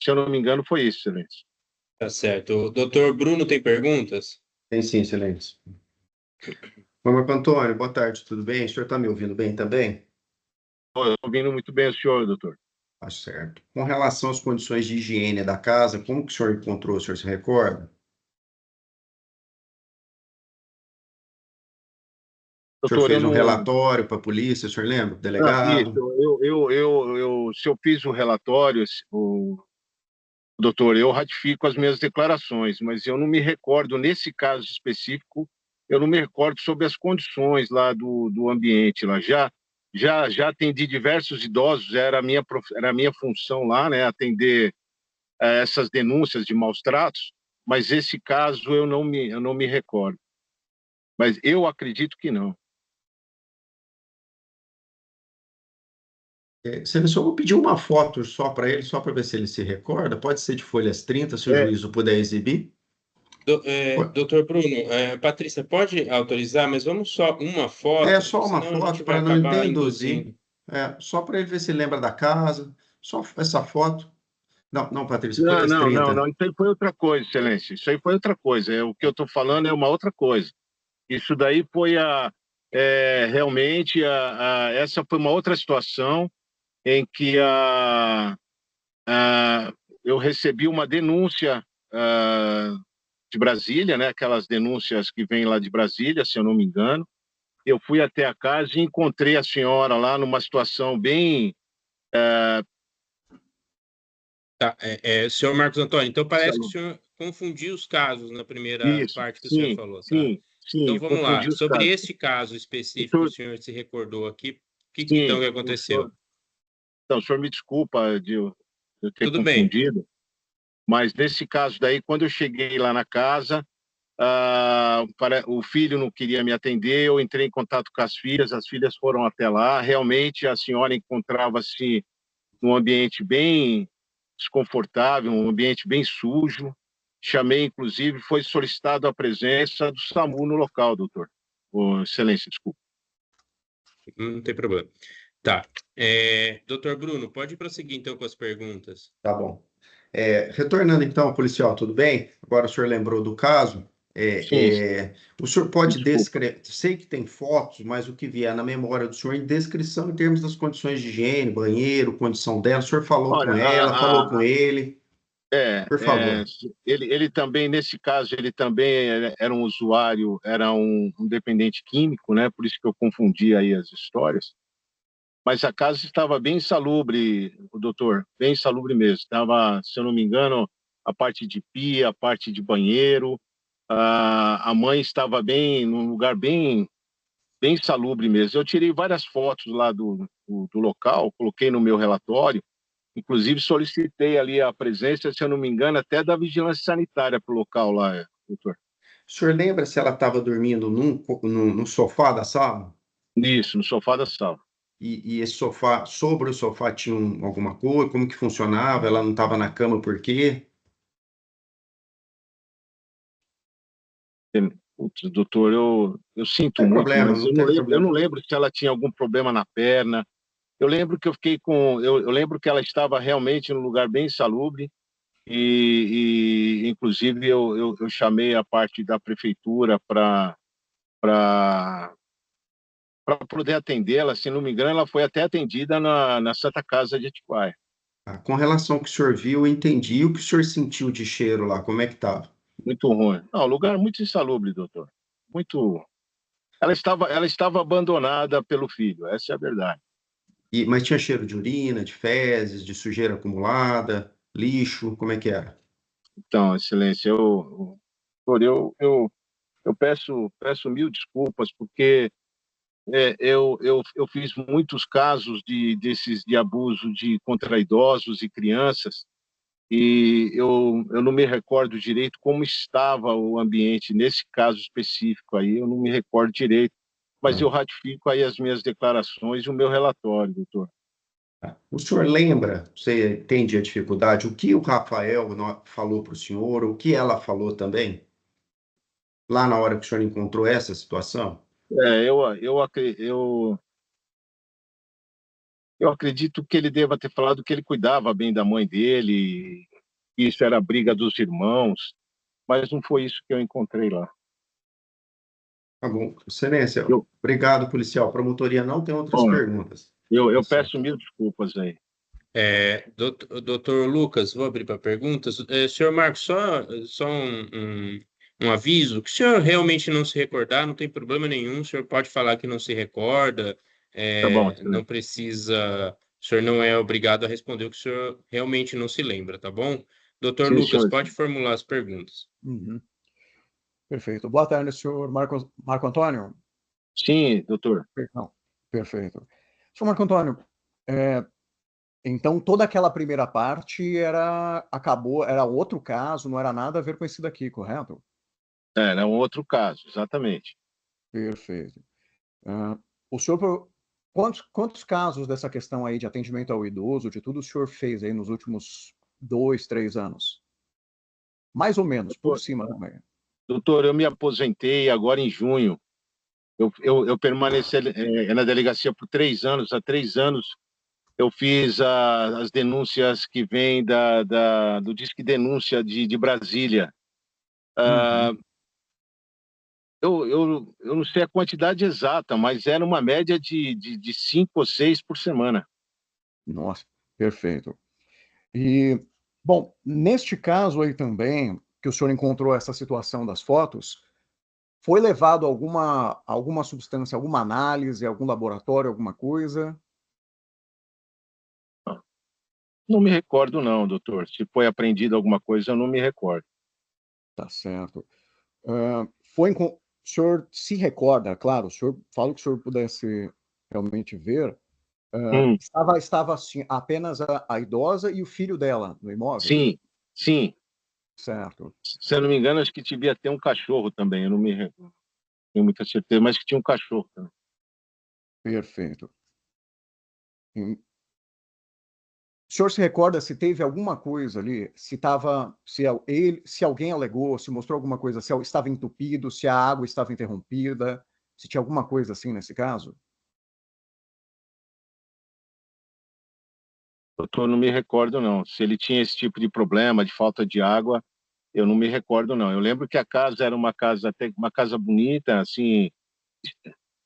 Se eu não me engano, foi isso, Excelência. Tá certo. O doutor Bruno tem perguntas? Tem sim, Excelência. Marco Antônio, boa tarde, tudo bem? O senhor está me ouvindo bem também? Estou ouvindo muito bem o senhor, doutor. Tá certo. Com relação às condições de higiene da casa, como que o senhor encontrou? O senhor se recorda? O senhor fez um relatório para a polícia, o senhor lembra? Delegado? Se eu fiz o relatório, doutor, eu ratifico as minhas declarações, mas eu não me recordo, nesse caso específico, eu não me recordo sobre as condições lá do ambiente lá. Já atendi diversos idosos, era a minha função lá, né, atender essas denúncias de maus tratos, mas esse caso eu não me recordo. Mas eu acredito que não. Só vou pedir uma foto só para ele, só para ver se ele se recorda. Pode ser de folhas 30, se o juízo puder exibir. Doutor Bruno, Patrícia, pode autorizar, mas vamos só uma foto? Só uma foto para não induzir. Só para ele ver se lembra da casa. Só essa foto. Não, Patrícia, folhas 30. Não, isso aí foi outra coisa, Excelência. Isso aí foi outra coisa. O que eu estou falando é uma outra coisa. Isso daí foi realmente essa foi uma outra situação em que eu recebi uma denúncia de Brasília, né? Aquelas denúncias que vêm lá de Brasília, se eu não me engano. Eu fui até a casa e encontrei a senhora lá numa situação bem... senhor Marcos Antônio, então parece que o senhor confundiu os casos na primeira parte que o senhor falou, tá? Sim, então vamos lá. Sobre esse caso específico, o senhor se recordou aqui, o que então que aconteceu? Então, o senhor me desculpa, eu ter Tudo bem. confundido. Mas nesse caso daí, quando eu cheguei lá na casa, o filho não queria me atender, eu entrei em contato com as filhas foram até lá. Realmente a senhora encontrava-se num ambiente bem desconfortável, um ambiente bem sujo. Chamei, inclusive, foi solicitado a presença do SAMU no local, doutor. Excelência, desculpa. Não tem problema. Tá. Doutor Bruno, pode prosseguir então com as perguntas. Tá bom. Retornando então, policial, tudo bem? Agora o senhor lembrou do caso. Sim, O senhor pode desculpa. descrever, sei que tem fotos, mas o que vier na memória do senhor em descrição em termos das condições de higiene, banheiro, condição dela, o senhor falou Olha, com ela, falou com ele, por favor. ele também, nesse caso, ele também era um usuário, era um dependente químico, né? Por isso que eu confundi aí as histórias. Mas a casa estava bem insalubre, doutor, bem insalubre mesmo. Estava, se eu não me engano, a parte de pia, a parte de banheiro. A mãe estava num lugar bem insalubre mesmo. Eu tirei várias fotos lá do local, coloquei no meu relatório. Inclusive, solicitei ali a presença, se eu não me engano, até da vigilância sanitária para o local lá, doutor. O senhor lembra se ela estava dormindo no sofá da sala? Isso, no sofá da sala. E esse sofá, sobre o sofá tinha alguma coisa? Como que funcionava? Ela não estava na cama por quê? Putz, doutor, eu sinto Não tem muito, problema, mas não tem eu problema. não lembro se ela tinha algum problema na perna. Eu lembro que eu lembro que ela estava realmente num lugar bem insalubre inclusive, eu chamei a parte da prefeitura para poder atendê-la. Se não me engano, ela foi até atendida na Santa Casa de Atibaia. Com relação ao que o senhor viu, eu entendi. O que o senhor sentiu de cheiro lá, como é que estava? Muito ruim. Não, lugar muito insalubre, doutor. Muito. Ela estava abandonada pelo filho, essa é a verdade. Mas tinha cheiro de urina, de fezes, de sujeira acumulada, lixo, como é que era? Então, excelência, eu peço mil desculpas, porque eu fiz muitos casos desses de abuso contra idosos e crianças, e eu não me recordo direito como estava o ambiente nesse caso específico aí, eu não me recordo direito, mas eu ratifico aí as minhas declarações e o meu relatório, doutor. O senhor lembra, você entende a dificuldade, o que o Rafael falou para o senhor, o que ela falou também, lá na hora que o senhor encontrou essa situação? Eu acredito que ele deva ter falado que ele cuidava bem da mãe dele, que isso era briga dos irmãos, mas não foi isso que eu encontrei lá. Tá bom. Excelência, Eu, obrigado, policial. Promotoria não tem outras bom, perguntas. eu Tá certo. peço mil desculpas aí. Doutor Lucas, vou abrir para perguntas. Senhor Marcos, só um aviso, que o senhor realmente não se recordar, não tem problema nenhum, o senhor pode falar que não se recorda, Tá bom, não precisa, o senhor não é obrigado a responder o que o senhor realmente não se lembra, tá bom? Doutor sim, Lucas, senhor. pode formular as perguntas. Uhum. Perfeito. Boa tarde, senhor Marco Antônio. Sim, doutor. Perdão. Perfeito. Senhor Marco Antônio, então toda aquela primeira parte era outro caso, não era nada a ver com esse daqui, correto? Era um outro caso, exatamente. Perfeito. O senhor, quantos casos dessa questão aí de atendimento ao idoso, de tudo o senhor fez aí nos últimos 2, 3 anos? Mais ou menos, por cima também. Doutor, eu me aposentei agora em junho. Eu permaneci na delegacia por 3 anos. Há 3 anos eu fiz as denúncias que vêm do Disque Denúncia de Brasília. Uhum. Eu não sei a quantidade exata, mas era uma média de 5 ou 6 por semana. Nossa, perfeito. E, bom, neste caso aí também, que o senhor encontrou essa situação das fotos, foi levado alguma substância, alguma análise, algum laboratório, alguma coisa? Não me recordo, não, doutor. Se foi apreendido alguma coisa, eu não me recordo. Tá certo. O senhor se recorda, claro, o senhor fala o que o senhor pudesse realmente ver, Estava assim, apenas a idosa e o filho dela no imóvel? Sim, sim. Certo. Se eu não me engano, acho que devia ter um cachorro também. Eu não tenho muita certeza, mas que tinha um cachorro também. Perfeito. O senhor se recorda se teve alguma coisa ali, se alguém alegou, se mostrou alguma coisa, se estava entupido, se a água estava interrompida, se tinha alguma coisa assim nesse caso? Doutor, não me recordo, não. Se ele tinha esse tipo de problema, de falta de água, eu não me recordo, não. Eu lembro que a casa era até uma casa bonita, assim,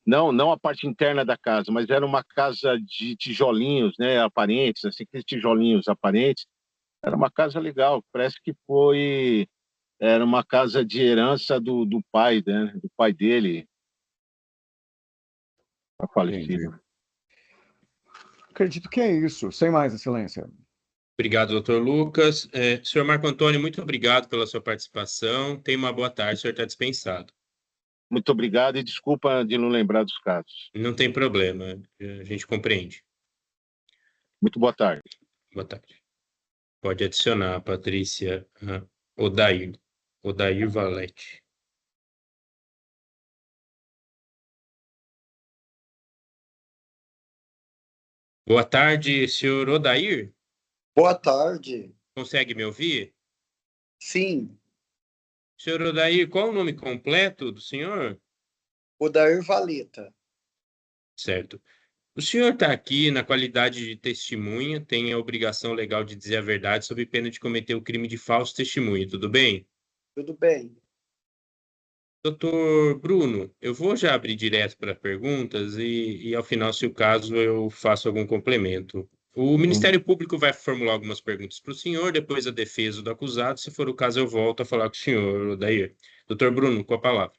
não a parte interna da casa, mas era uma casa de tijolinhos, né, aparentes, assim, aqueles tijolinhos aparentes. Era uma casa legal, parece que era uma casa de herança do pai, né, do pai dele, Entendi. falecido. Acredito que é isso. Sem mais, Excelência. Obrigado, doutor Lucas. Senhor Marco Antônio, muito obrigado pela sua participação. Tenha uma boa tarde, o senhor está dispensado. Muito obrigado e desculpa de não lembrar dos casos. Não tem problema, a gente compreende. Muito boa tarde. Boa tarde. Pode adicionar a Patrícia Odair Valete. Boa tarde, senhor Odair. Boa tarde. Consegue me ouvir? Sim, Senhor Odair, qual o nome completo do senhor? Odair Valeta. Certo. O senhor está aqui na qualidade de testemunha, tem a obrigação legal de dizer a verdade sob pena de cometer o crime de falso testemunho, tudo bem? Tudo bem? Doutor Bruno, eu vou já abrir direto para perguntas e, ao final, se o caso, eu faço algum complemento. O Ministério Público vai formular algumas perguntas para o senhor, depois a defesa do acusado. Se for o caso, eu volto a falar com o senhor, Odair. Doutor Bruno, com a palavra.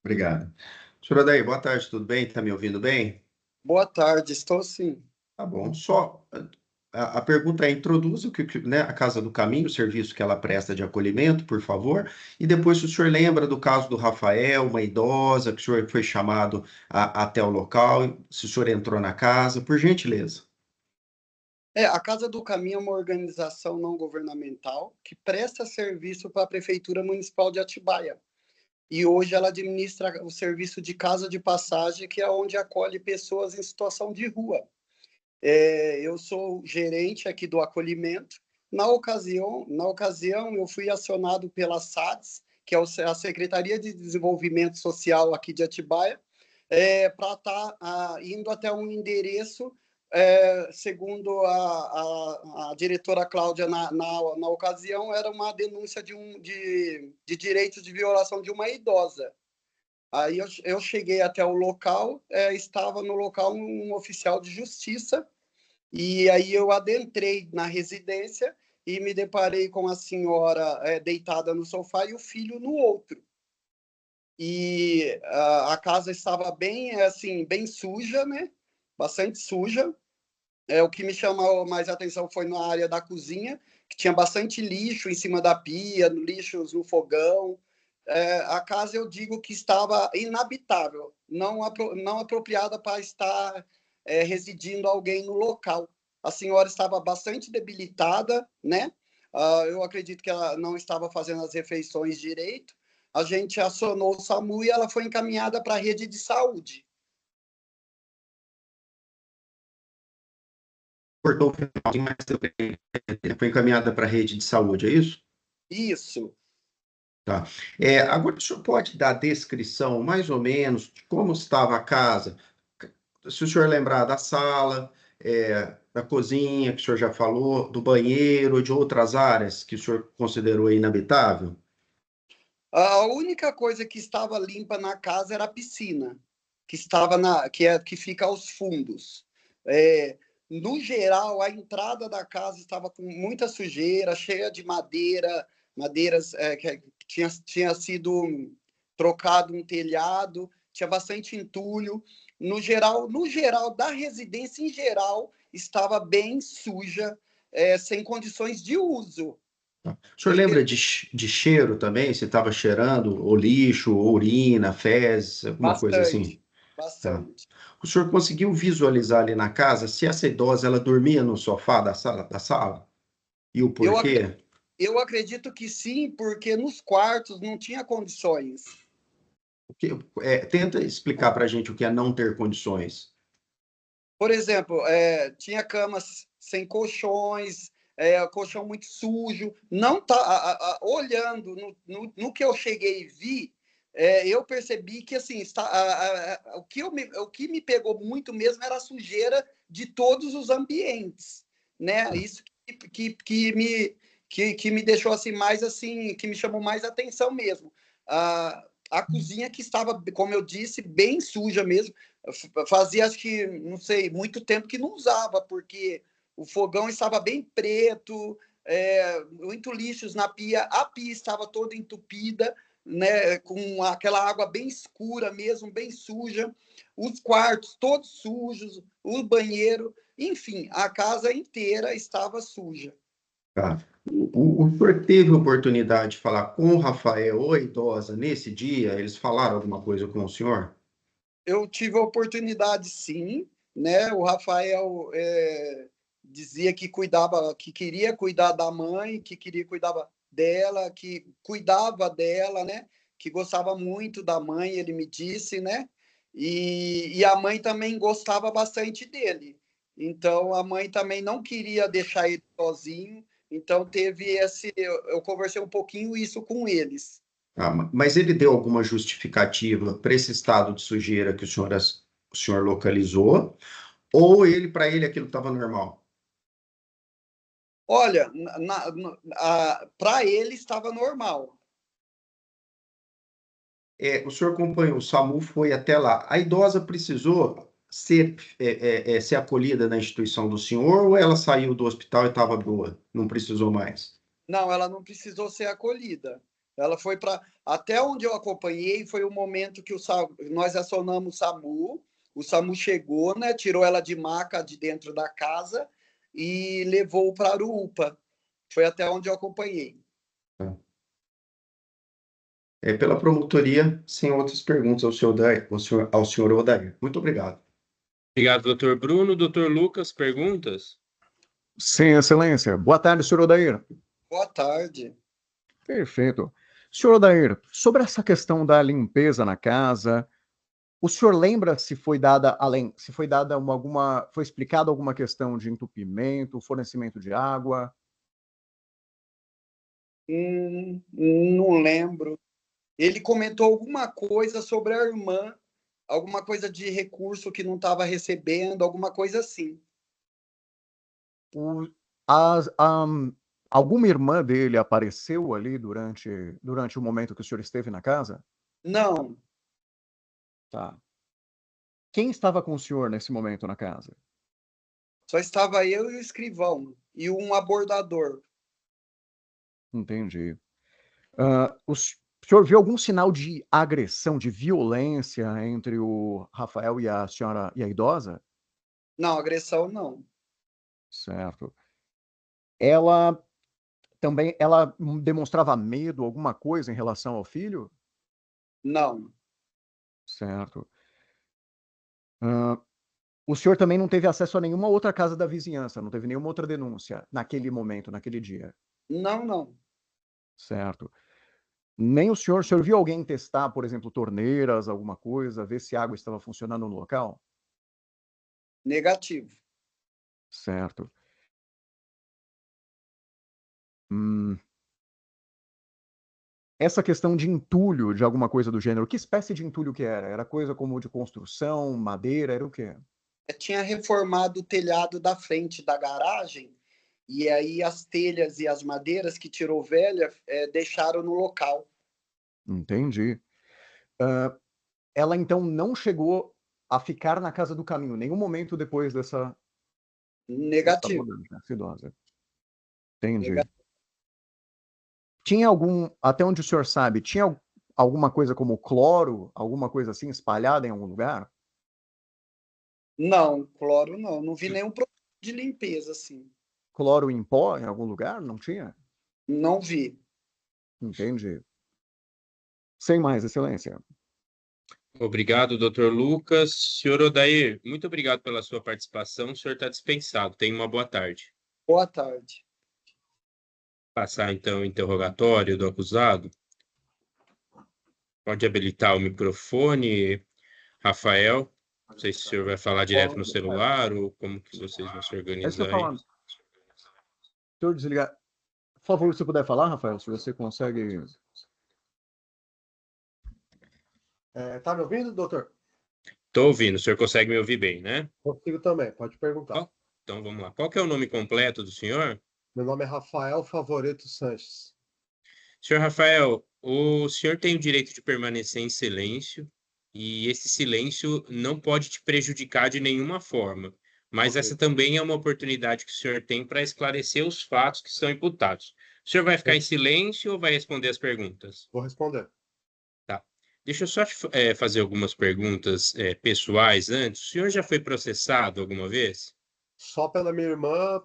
Obrigado. Senhor Odair, boa tarde, tudo bem? Está me ouvindo bem? Boa tarde, estou sim. Tá bom. Só a pergunta é: introduza né, a Casa do Caminho, o serviço que ela presta de acolhimento, por favor. E depois, se o senhor lembra do caso do Rafael, uma idosa, que o senhor foi chamado até o local, se o senhor entrou na casa, por gentileza. A Casa do Caminho é uma organização não governamental que presta serviço para a Prefeitura Municipal de Atibaia. E hoje ela administra o serviço de casa de passagem, que é onde acolhe pessoas em situação de rua. Eu sou gerente aqui do acolhimento. Na ocasião, eu fui acionado pela SADS, que é a Secretaria de Desenvolvimento Social aqui de Atibaia, para estar indo até um endereço, segundo a diretora Cláudia, na ocasião, era uma denúncia de direitos de violação de uma idosa. Aí eu cheguei até o local, estava no local um oficial de justiça, e aí eu adentrei na residência e me deparei com a senhora deitada no sofá e o filho no outro. E a casa estava bem suja, né? Bastante suja. O que me chamou mais a atenção foi na área da cozinha, que tinha bastante lixo em cima da pia, lixos no fogão. A casa, eu digo que estava inabitável, não apropriada para estar residindo alguém no local. A senhora estava bastante debilitada, né? Eu acredito que ela não estava fazendo as refeições direito. A gente acionou o SAMU e ela foi encaminhada para a rede de saúde. Cortou o finalzinho, mas foi encaminhada para a rede de saúde, é isso? Isso. Tá. Agora, o senhor pode dar a descrição, mais ou menos, de como estava a casa? Se o senhor lembrar da sala, da cozinha, que o senhor já falou, do banheiro, de outras áreas que o senhor considerou inabitável? A única coisa que estava limpa na casa era a piscina, que fica aos fundos. No geral, a entrada da casa estava com muita sujeira, cheia de madeiras que tinha sido trocado um telhado, tinha bastante entulho. No geral, da residência em geral, estava bem suja, sem condições de uso. O senhor lembra de cheiro também? Se estava cheirando ou lixo, ou urina, fezes, alguma coisa assim? bastante. O senhor conseguiu visualizar ali na casa se essa idosa ela dormia no sofá da sala? E o Eu, porquê? eu acredito que sim, porque nos quartos não tinha condições. Tenta explicar para a gente o que é não ter condições. Por exemplo, tinha camas sem colchões, colchão muito sujo. Não tá, olhando no que eu cheguei e vi, eu percebi que assim, o que me pegou muito mesmo era a sujeira de todos os ambientes, né? Isso que me deixou assim mais assim, que me chamou mais atenção mesmo. A cozinha que estava, como eu disse, bem suja mesmo. Fazia, acho que, não sei, muito tempo que não usava, porque o fogão estava bem preto, muito lixos na pia, a pia estava toda entupida, né, com aquela água bem escura mesmo, bem suja, os quartos todos sujos, o banheiro, enfim, a casa inteira estava suja. Tá. O senhor teve oportunidade de falar com o Rafael ou a idosa nesse dia? Eles falaram alguma coisa com o senhor? Eu tive a oportunidade, sim, né? O Rafael dizia que cuidava, que queria cuidar da mãe, que queria cuidar dela, que cuidava dela, né? Que gostava muito da mãe, ele me disse, né? E a mãe também gostava bastante dele. Então a mãe também não queria deixar ele sozinho. Então teve esse, eu conversei um pouquinho isso com eles. Mas ele deu alguma justificativa para esse estado de sujeira que o senhor localizou? Ou para ele aquilo estava normal? Olha, para ele estava normal. O senhor acompanhou, o SAMU foi até lá. A idosa precisou ser acolhida na instituição do senhor ou ela saiu do hospital e estava boa? Não precisou mais? Não, ela não precisou ser acolhida. Ela foi para. Até onde eu acompanhei, foi o momento que nós acionamos o SAMU chegou, né, tirou ela de maca de dentro da casa e levou para o UPA. Foi até onde eu acompanhei. Pela promotoria, sem outras perguntas ao senhor Odair. Muito obrigado. Obrigado, doutor Bruno. Doutor Lucas, perguntas? Sim, excelência. Boa tarde, senhor Odair. Boa tarde. Perfeito. Senhor Odair, sobre essa questão da limpeza na casa, o senhor lembra se foi dada foi explicada alguma questão de entupimento, fornecimento de água? Não lembro. Ele comentou alguma coisa sobre a irmã, alguma coisa de recurso que não estava recebendo, alguma coisa assim. O, as, alguma irmã dele apareceu ali durante o momento que o senhor esteve na casa? Não, Tá. Quem estava com o senhor nesse momento na casa? só estava eu e o escrivão e um abordador. Entendi. O senhor viu algum sinal de agressão, de violência entre o Rafael e a senhora e a idosa? Não, agressão não. Certo. Ela ela demonstrava medo, alguma coisa em relação ao filho? Não, Certo. Hã, o senhor também não teve acesso a nenhuma outra casa da vizinhança, não teve nenhuma outra denúncia naquele momento, naquele dia? não, não. Certo. Nem o senhor viu alguém testar, por exemplo, torneiras, alguma coisa, ver se a água estava funcionando no local? Negativo. Certo. Hum. Essa questão de entulho, de alguma coisa do gênero, que espécie de entulho que era? Era coisa como de construção, madeira, era o quê? Tinha reformado o telhado da frente da garagem e aí as telhas e as madeiras que tirou velha deixaram no local. Entendi. Ela então não chegou a ficar na casa do caminho, nenhum momento depois dessa Negativo. mudança, essa idosa. Entendi. Negativo. Tinha até onde o senhor sabe, tinha alguma coisa como cloro, alguma coisa assim espalhada em algum lugar? Não, cloro não. Não vi nenhum produto de limpeza assim. Cloro em pó em algum lugar? Não tinha? Não vi. Entendi. Sem mais, excelência. Obrigado, doutor Lucas. Senhor Odair, muito obrigado pela sua participação. O senhor está dispensado. Tenha uma boa tarde. Boa tarde. Passar, então, o interrogatório do acusado. Pode habilitar o microfone, Rafael. Não sei se o senhor vai falar direto no celular ou como que vocês vão se É isso que eu organizar aí. falando. Se eu desligar. Por favor, se puder falar, Rafael, se você consegue. Tá me ouvindo, doutor? Estou ouvindo. O senhor consegue me ouvir bem, né? Consigo também, pode perguntar. Então, vamos lá. Qual que é o nome completo do senhor? Meu nome é Rafael Favoreto Sanches. Senhor Rafael, o senhor tem o direito de permanecer em silêncio e esse silêncio não pode te prejudicar de nenhuma forma. Mas Ok. essa também é uma oportunidade que o senhor tem para esclarecer os fatos que são imputados. O senhor vai ficar em silêncio ou vai responder as perguntas? Vou responder. Tá. Deixa eu só fazer algumas perguntas pessoais antes. O senhor já foi processado alguma vez? Só pela minha irmã,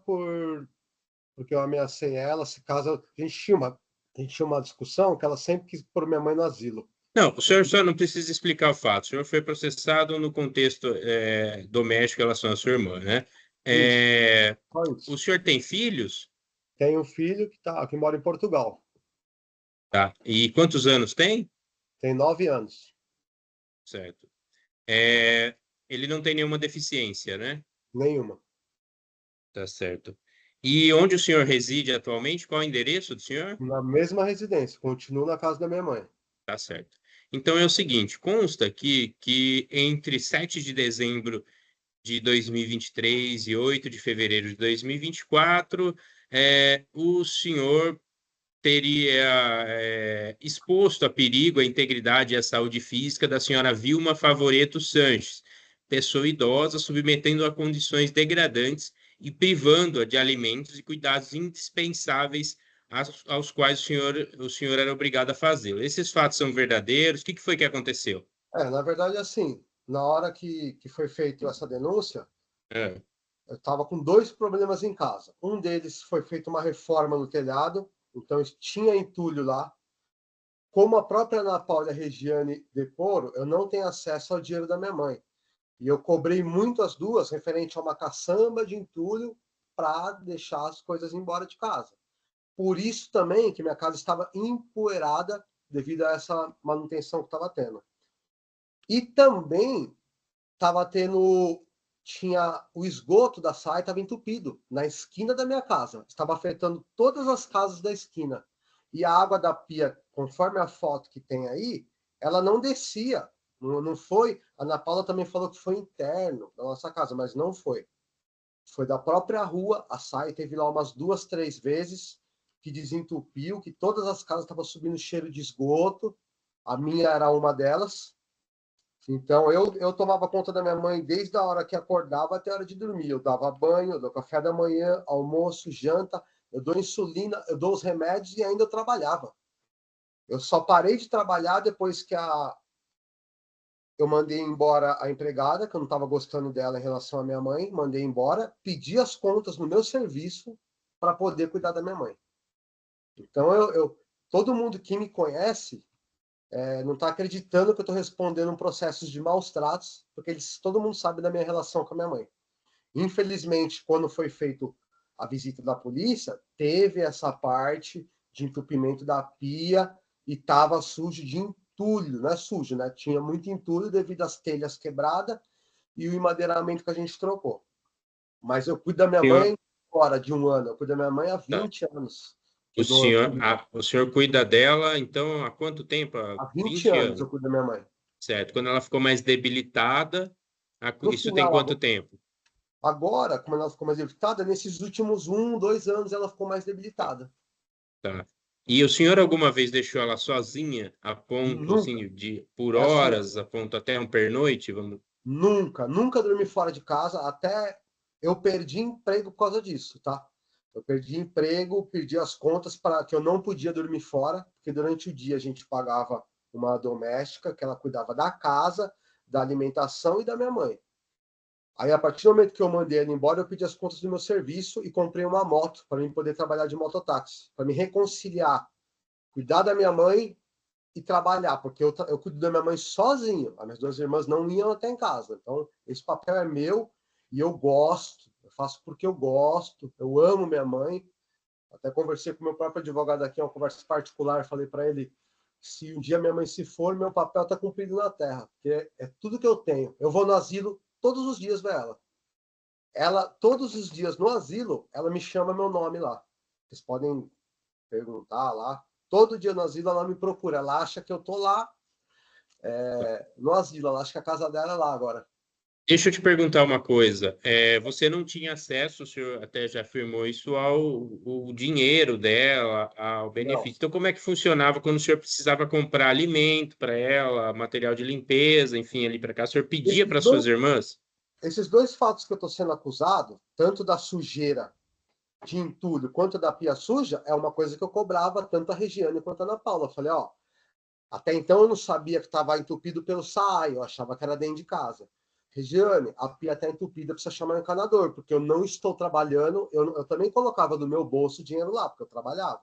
porque eu ameacei ela, se caso a gente tinha uma discussão que ela sempre quis pôr minha mãe no asilo. Não, o senhor só não precisa explicar o fato. O senhor foi processado no contexto doméstico em relação à sua irmã, né? Só isso. O senhor tem filhos? Tenho um filho que mora em Portugal. Tá. E quantos anos tem? Tem 9 anos. Certo. Ele não tem nenhuma deficiência, né? Nenhuma. Tá certo. E onde o senhor reside atualmente? Qual é o endereço do senhor? Na mesma residência. Continuo na casa da minha mãe. Tá certo. Então é o seguinte, consta aqui que entre 7 de dezembro de 2023 e 8 de fevereiro de 2024, o senhor teria exposto a perigo a integridade e a saúde física da senhora Vilma Favoreto Sanches, pessoa idosa, submetendo-a a condições degradantes e privando-a de alimentos e cuidados indispensáveis aos quais o senhor era obrigado a fazê-lo. Esses fatos são verdadeiros? O que foi que aconteceu? Na verdade, assim, na hora que foi feita essa denúncia, eu estava com 2 problemas em casa. Um deles foi feita uma reforma no telhado, então tinha entulho lá. Como a própria Ana Paula Regiane Deporo, eu não tenho acesso ao dinheiro da minha mãe. E eu cobrei muito as duas referente a uma caçamba de entulho para deixar as coisas embora de casa. Por isso também que minha casa estava empoeirada devido a essa manutenção que estava tendo. E também tinha o esgoto da SAI estava entupido na esquina da minha casa. Estava afetando todas as casas da esquina. E a água da pia, conforme a foto que tem aí, ela não descia. Não foi. A Ana Paula também falou que foi interno da nossa casa, mas não foi. Foi da própria rua. A SAI teve lá umas 2, 3 vezes que desentupiu, que todas as casas estavam subindo cheiro de esgoto. A minha era uma delas. Então, eu tomava conta da minha mãe desde a hora que acordava até a hora de dormir. Eu dava banho, eu dou café da manhã, almoço, janta, eu dou insulina, eu dou os remédios e ainda eu trabalhava. Eu só parei de trabalhar depois que eu mandei embora a empregada, que eu não estava gostando dela em relação à minha mãe, mandei embora, pedi as contas no meu serviço para poder cuidar da minha mãe. Então, todo mundo que me conhece não está acreditando que eu estou respondendo um processo de maus tratos, porque todo mundo sabe da minha relação com a minha mãe. Infelizmente, quando foi feita a visita da polícia, teve essa parte de entupimento da pia e estava sujo de entulho, não é sujo, né? Tinha muito entulho devido às telhas quebradas e o emadeiramento que a gente trocou. Mas eu cuido da minha mãe fora de 1 ano, eu cuido da minha mãe há 20 anos. O senhor cuida dela, então, há quanto tempo? Há 20 anos eu cuido da minha mãe. Certo. Quando ela ficou mais debilitada, isso tem quanto tempo? Agora, como ela ficou mais debilitada, nesses últimos 1, 2 anos ela ficou mais debilitada. Tá. E o senhor alguma vez deixou ela sozinha, a ponto, assim, por horas, a ponto até um pernoite? Nunca dormi fora de casa, até eu perdi emprego por causa disso, tá? Eu perdi emprego, perdi as contas para que eu não podia dormir fora, porque durante o dia a gente pagava uma doméstica que ela cuidava da casa, da alimentação e da minha mãe. Aí, a partir do momento que eu mandei ela embora, eu pedi as contas do meu serviço e comprei uma moto para mim poder trabalhar de mototáxi, para me reconciliar, cuidar da minha mãe e trabalhar, porque eu cuido da minha mãe sozinho. As minhas 2 irmãs não iam até em casa. Então, esse papel é meu e eu gosto. Eu faço porque eu gosto. Eu amo minha mãe. Até conversei com o meu próprio advogado aqui, uma conversa particular. Falei para ele, se um dia minha mãe se for, meu papel está cumprido na terra. Porque é tudo que eu tenho. Eu vou no asilo todos os dias ver ela. Ela, todos os dias no asilo, ela me chama meu nome lá. Vocês podem perguntar lá. Todo dia no asilo ela me procura. Ela acha que eu tô lá no asilo. Ela acha que a casa dela é lá agora. Deixa eu te perguntar uma coisa. Você não tinha acesso, o senhor até já afirmou isso, ao dinheiro dela, ao benefício. Não. Então, como é que funcionava quando o senhor precisava comprar alimento para ela, material de limpeza, enfim, ali para cá? O senhor pedia para suas irmãs? Esses 2 fatos que eu estou sendo acusado, tanto da sujeira de entulho quanto da pia suja, é uma coisa que eu cobrava tanto a Regiane quanto a Ana Paula. Eu falei, ó, até então eu não sabia que estava entupido pelo SAI, eu achava que era dentro de casa. Regiane, a pia está entupida, precisa chamar o encanador, porque eu não estou trabalhando, eu também colocava do meu bolso dinheiro lá, porque eu trabalhava.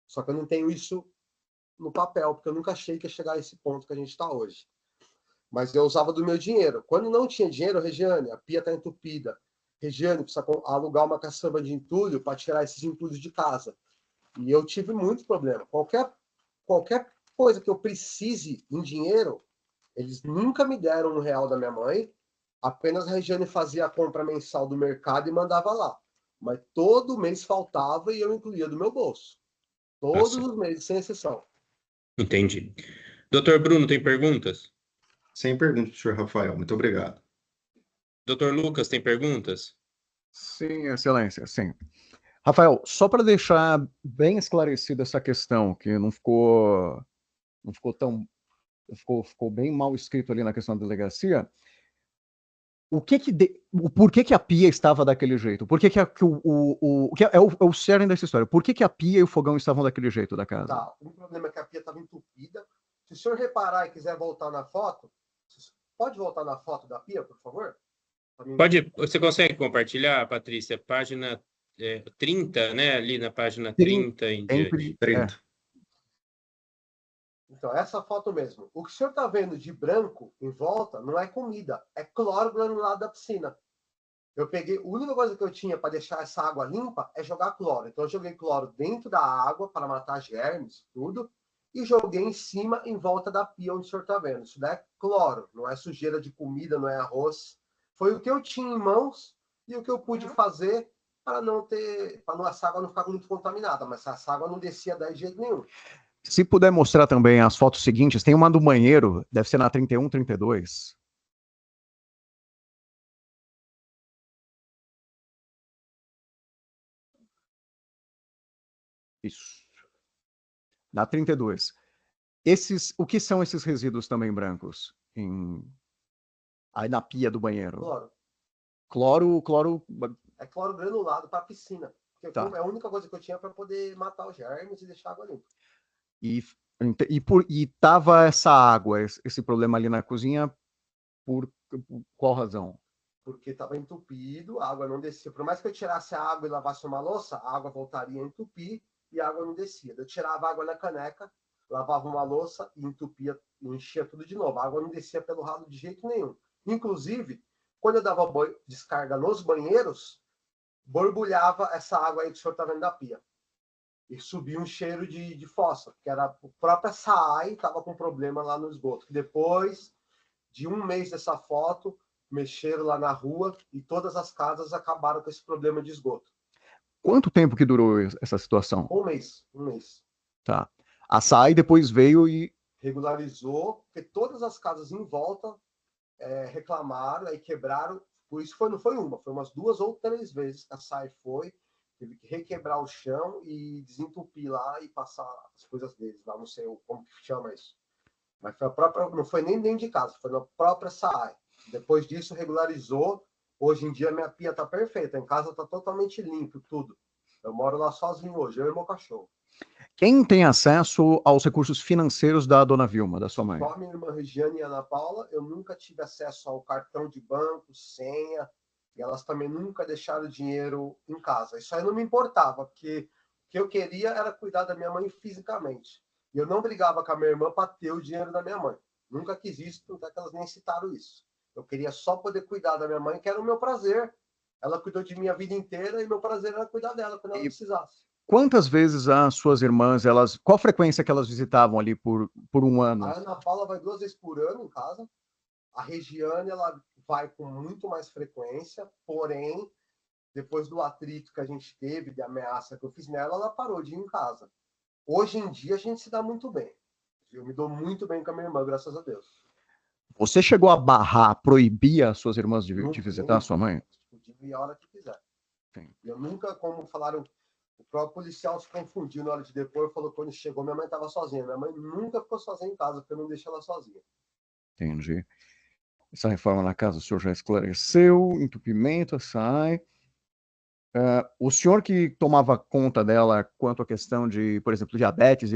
Só que eu não tenho isso no papel, porque eu nunca achei que ia chegar a esse ponto que a gente está hoje. Mas eu usava do meu dinheiro. Quando não tinha dinheiro, Regiane, a pia está entupida. Regiane, precisa alugar uma caçamba de entulho para tirar esses entulhos de casa. E eu tive muito problema. Qualquer coisa que eu precise em dinheiro, eles nunca me deram R$1 da minha mãe. Apenas a Regiane fazia a compra mensal do mercado e mandava lá. Mas todo mês faltava e eu incluía do meu bolso. Todos os meses, sem exceção. Entendi. Doutor Bruno, tem perguntas? Sem pergunta, senhor Rafael. Muito obrigado. Doutor Lucas, tem perguntas? Sim, excelência, sim. Rafael, só para deixar bem esclarecida essa questão, que não ficou tão, ficou bem mal escrito ali na questão da delegacia. O porquê que a pia estava daquele jeito? Por que é o cerne dessa história? Por que a pia e o fogão estavam daquele jeito da casa? Tá, o problema é que a pia estava entupida. Se o senhor reparar e quiser voltar na foto, pode voltar na foto da pia, por favor? Pode, você consegue compartilhar, Patrícia, página 30, né? Ali na página 30 em diante. 30. Então, essa foto mesmo. O que o senhor está vendo de branco em volta não é comida, é cloro granulado da piscina. Eu peguei, a única coisa que eu tinha para deixar essa água limpa é jogar cloro. Então, eu joguei cloro dentro da água para matar germes, tudo, e joguei em cima, em volta da pia onde o senhor está vendo. Isso daí é cloro, não é sujeira de comida, não é arroz. Foi o que eu tinha em mãos e o que eu pude fazer para essa água não ficar muito contaminada, mas essa água não descia daí de jeito nenhum. Se puder mostrar também as fotos seguintes, tem uma do banheiro, deve ser na 31, 32. Isso. Na 32. O que são esses resíduos também brancos? Aí na pia do banheiro. Cloro. É cloro granulado para a piscina. Porque Tá. é a única coisa que eu tinha para poder matar os germes e deixar a água limpa. E tava essa água, esse problema ali na cozinha, por qual razão? Porque estava entupido, a água não descia. Por mais que eu tirasse a água e lavasse uma louça, a água voltaria a entupir e a água não descia. Eu tirava a água na caneca, lavava uma louça e entupia, e enchia tudo de novo. A água não descia pelo ralo de jeito nenhum. Inclusive, quando eu dava descarga nos banheiros, borbulhava essa água aí que o senhor está vendo da pia. E subia um cheiro de fossa, que era o próprio SAAI estava com problema lá no esgoto. Depois de um mês dessa foto, mexeram lá na rua e todas as casas acabaram com esse problema de esgoto. Quanto tempo que durou essa situação? Um mês. Tá. A SAI depois veio e regularizou, porque todas as casas em volta reclamaram, aí quebraram. Por isso não foi uma, foi umas 2 ou 3 vezes que a SAI teve que requebrar o chão e desentupir lá e passar as coisas deles lá, não sei como que chama isso. Mas foi não foi nem dentro de casa, foi na própria SAAI. Depois disso, regularizou. Hoje em dia, minha pia está perfeita. Em casa está totalmente limpo, tudo. Eu moro lá sozinho hoje, eu e meu cachorro. Quem tem acesso aos recursos financeiros da dona Vilma, da sua mãe? Só minha irmã Regiane e Ana Paula. Eu nunca tive acesso ao cartão de banco, senha. E elas também nunca deixaram dinheiro em casa. Isso aí não me importava, porque o que eu queria era cuidar da minha mãe fisicamente. E eu não brigava com a minha irmã para ter o dinheiro da minha mãe. Nunca quis isso, tanto é que elas nem citaram isso. Eu queria só poder cuidar da minha mãe, que era o meu prazer. Ela cuidou de mim a vida inteira e meu prazer era cuidar dela quando ela precisasse. Quantas vezes as suas irmãs, qual a frequência que elas visitavam ali por um ano? A Ana Paula vai 2 vezes por ano em casa. A Regiane, ela vai com muito mais frequência, porém, depois do atrito que a gente teve, de ameaça que eu fiz nela, ela parou de ir em casa. Hoje em dia, a gente se dá muito bem. Eu me dou muito bem com a minha irmã, graças a Deus. Você chegou a barrar, proibir as suas irmãs de visitar a sua mãe? Podia ir a hora que quiser. Sim. Eu nunca, como falaram, o próprio policial se confundiu na hora de depor, falou que quando chegou, minha mãe estava sozinha. Minha mãe nunca ficou sozinha em casa, porque eu não deixei ela sozinha. Entendi. Essa reforma na casa o senhor já esclareceu, entupimento, sai. O senhor que tomava conta dela quanto à questão de, por exemplo, diabetes,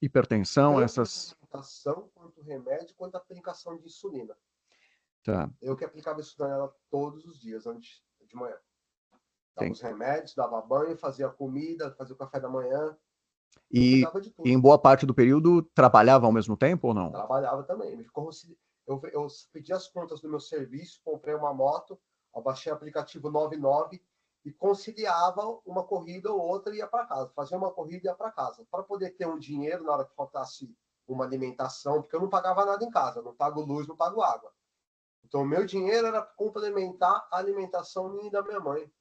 hipertensão, Tanto essas... alimentação, quanto remédio, quanto aplicação de insulina. Tá. Eu que aplicava isso nela todos os dias, antes de manhã. Dava Sim. os remédios, dava banho, fazia comida, fazia o café da manhã. E cuidava de tudo. em boa parte do período trabalhava ao mesmo tempo ou não? Trabalhava também. Eu pedi as contas do meu serviço, comprei uma moto, abaixei o aplicativo 99 e conciliava uma corrida ou outra e ia para casa. Fazia uma corrida e ia para casa. Para poder ter um dinheiro na hora que faltasse uma alimentação, porque eu não pagava nada em casa. Eu não pago luz, não pago água. Então, o meu dinheiro era complementar a alimentação minha e da minha mãe.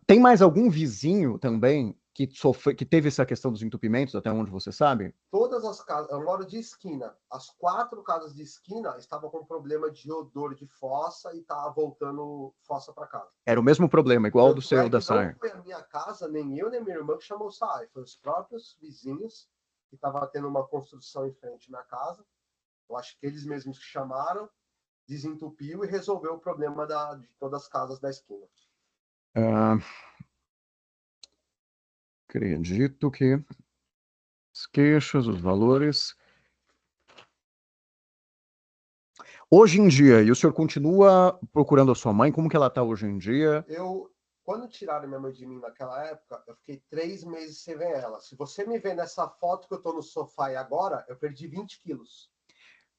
Tem mais algum vizinho também que teve essa questão dos entupimentos, até onde você sabe? Todas as casas, eu moro de esquina, as 4 casas de esquina estavam com problema de odor de fossa e estava voltando fossa para casa. Era o mesmo problema, igual do seu, da SAI. Não foi a minha casa, nem eu, nem minha irmã que chamou o SAI, foi os próprios vizinhos que estavam tendo uma construção em frente à minha casa. Eu acho que eles mesmos que chamaram, desentupiu e resolveu o problema de todas as casas da esquina. Acredito que as queixas, os valores. Hoje em dia, e o senhor continua procurando a sua mãe? Como que ela está hoje em dia? Quando tiraram minha mãe de mim naquela época, eu fiquei 3 meses sem ver ela. Se você me ver nessa foto que eu estou no sofá e agora, eu perdi 20 quilos.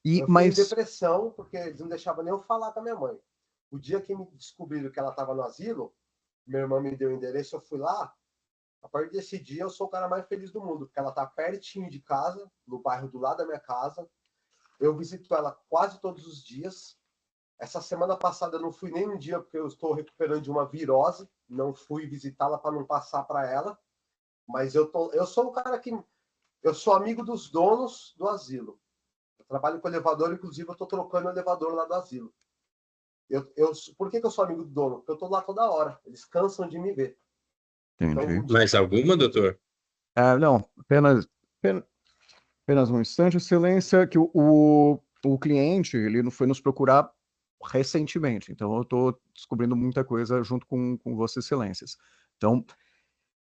Eu fiquei em depressão, porque eles não deixavam nem eu falar com a minha mãe. O dia que me descobriram que ela estava no asilo, minha irmã me deu o endereço, eu fui lá. A partir desse dia, eu sou o cara mais feliz do mundo, porque ela está pertinho de casa, no bairro do lado da minha casa. Eu visito ela quase todos os dias. Essa semana passada eu não fui nem um dia, porque eu estou recuperando de uma virose. Não fui visitá-la para não passar para ela. Mas eu sou o cara que... Eu sou amigo dos donos do asilo. Eu trabalho com elevador, inclusive eu estou trocando o elevador lá do asilo. Por que eu sou amigo do dono? Porque eu estou lá toda hora. Eles cansam de me ver. Entendi. Então, Mais alguma, doutor? Não, apenas um instante, excelência, que o cliente ele foi nos procurar recentemente, então eu estou descobrindo muita coisa junto com Vossas Excelências. Então,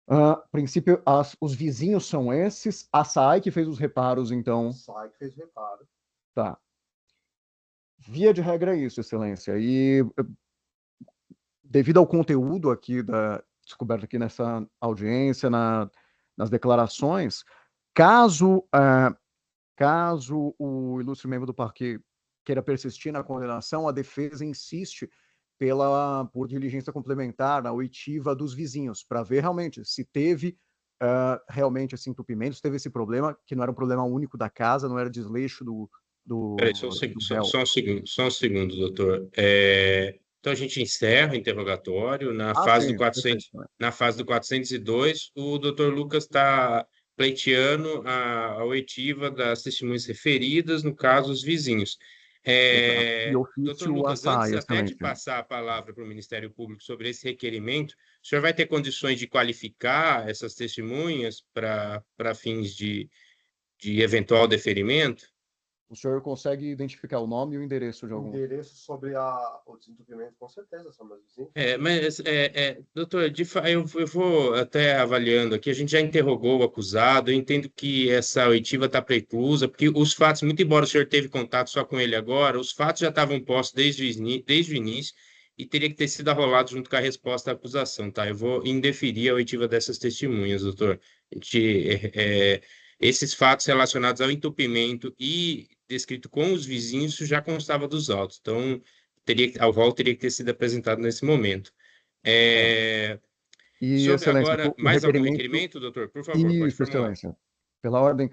a princípio, os vizinhos são esses, a SAI que fez os reparos, então... SAI que fez o reparo. Tá. Via de regra é isso, Excelência, e devido ao conteúdo aqui descoberto aqui nessa audiência, nas declarações, caso o ilustre membro do parquê queira persistir na condenação, a defesa insiste por diligência complementar na oitiva dos vizinhos, para ver realmente se teve realmente esse entupimento, se teve esse problema, que não era um problema único da casa, não era desleixo do Peraí, só um segundo, doutor. Então a gente encerra o interrogatório na fase do 402. O doutor Lucas está pleiteando a oitiva das testemunhas referidas, no caso, os vizinhos. Doutor Lucas, antes até de passar a palavra para o Ministério Público sobre esse requerimento, o senhor vai ter condições de qualificar essas testemunhas para fins de eventual deferimento? O senhor consegue identificar o nome e o endereço de algum? Endereço sobre o desentupimento, com certeza, são meus vizinhos. Doutor, eu vou até avaliando aqui, a gente já interrogou o acusado, eu entendo que essa oitiva está preclusa, porque os fatos, muito embora o senhor teve contato só com ele agora, os fatos já estavam postos desde o início, e teria que ter sido arrolado junto com a resposta à acusação, tá? Eu vou indeferir a oitiva dessas testemunhas, doutor. Esses fatos relacionados ao entupimento e descrito com os vizinhos, isso já constava dos autos. Então, o rol teria que ter sido apresentado nesse momento. E, Sobre Excelência, agora, o mais algum requerimento... requerimento, doutor? Por favor, pode Isso, formular. Excelência. Pela ordem,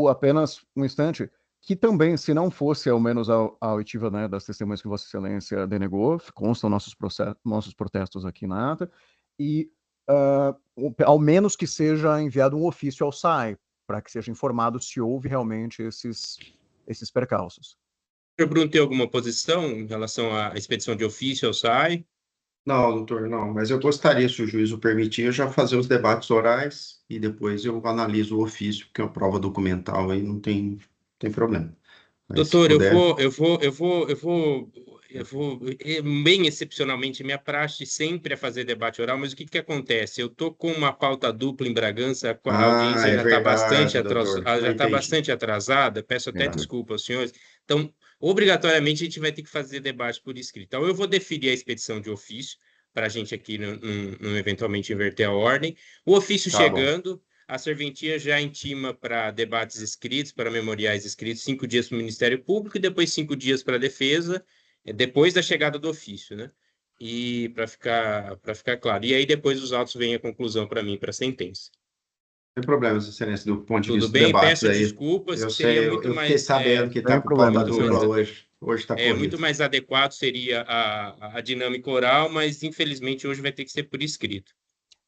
apenas um instante, que também, se não fosse ao menos a oitiva, né, das testemunhas que Vossa Excelência denegou, constam nossos protestos aqui na ata, e ao menos que seja enviado um ofício ao SAI, para que seja informado se houve realmente esses percalços. O Bruno tem alguma posição em relação à expedição de ofício ao SAI? Não, doutor, não, mas eu gostaria, se o juiz o permitir, eu já fazer os debates orais e depois eu analiso o ofício, porque é uma prova documental aí não tem problema. Mas, doutor, se puder... bem excepcionalmente, minha praxe sempre é fazer debate oral, mas o que acontece? Eu estou com uma pauta dupla em Bragança, a audiência é já está verdade, doutor. bastante atrasada, peço até desculpa aos senhores. Então, obrigatoriamente, a gente vai ter que fazer debate por escrito. Então, eu vou deferir a expedição de ofício, para a gente aqui não eventualmente inverter a ordem. O ofício chegando... A serventia já intima para debates escritos, para memoriais escritos, 5 dias para o Ministério Público e depois 5 dias para a defesa, depois da chegada do ofício, né? E para ficar claro. E aí depois os autos vêm a conclusão para mim, para a sentença. Sem problemas, Excelência, do ponto de Tudo vista bem? dos debates Peço aí. desculpas, Eu seria sei, muito eu mais... fiquei sabendo que está com pauta dupla hoje. Hoje está corrido. Muito mais adequado seria a dinâmica oral, mas infelizmente hoje vai ter que ser por escrito.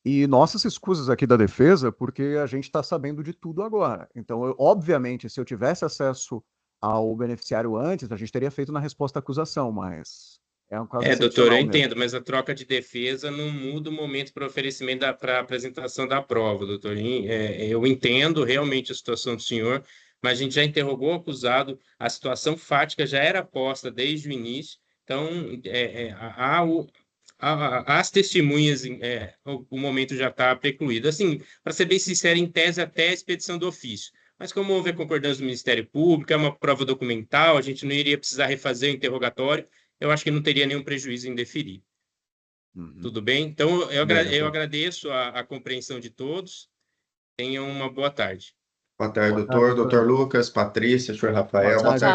E nossas escusas aqui da defesa, porque a gente está sabendo de tudo agora. Então, obviamente, se eu tivesse acesso ao beneficiário antes, a gente teria feito na resposta à acusação, mas é um caso doutor, eu mesmo. entendo, mas a troca de defesa não muda o momento para oferecimento para a apresentação da prova, doutor. Eu entendo realmente a situação do senhor, mas a gente já interrogou o acusado, a situação fática já era posta desde o início, então as testemunhas, o momento já está precluído. Assim, para ser bem sincero, em tese, até a expedição do ofício. Mas como houve a concordância do Ministério Público, é uma prova documental, a gente não iria precisar refazer o interrogatório, eu acho que não teria nenhum prejuízo em deferir. Tudo bem? Então, eu agradeço a compreensão de todos. Tenham uma boa tarde. Boa tarde, doutor. Doutor Lucas, Patrícia, senhor Rafael. Boa tarde.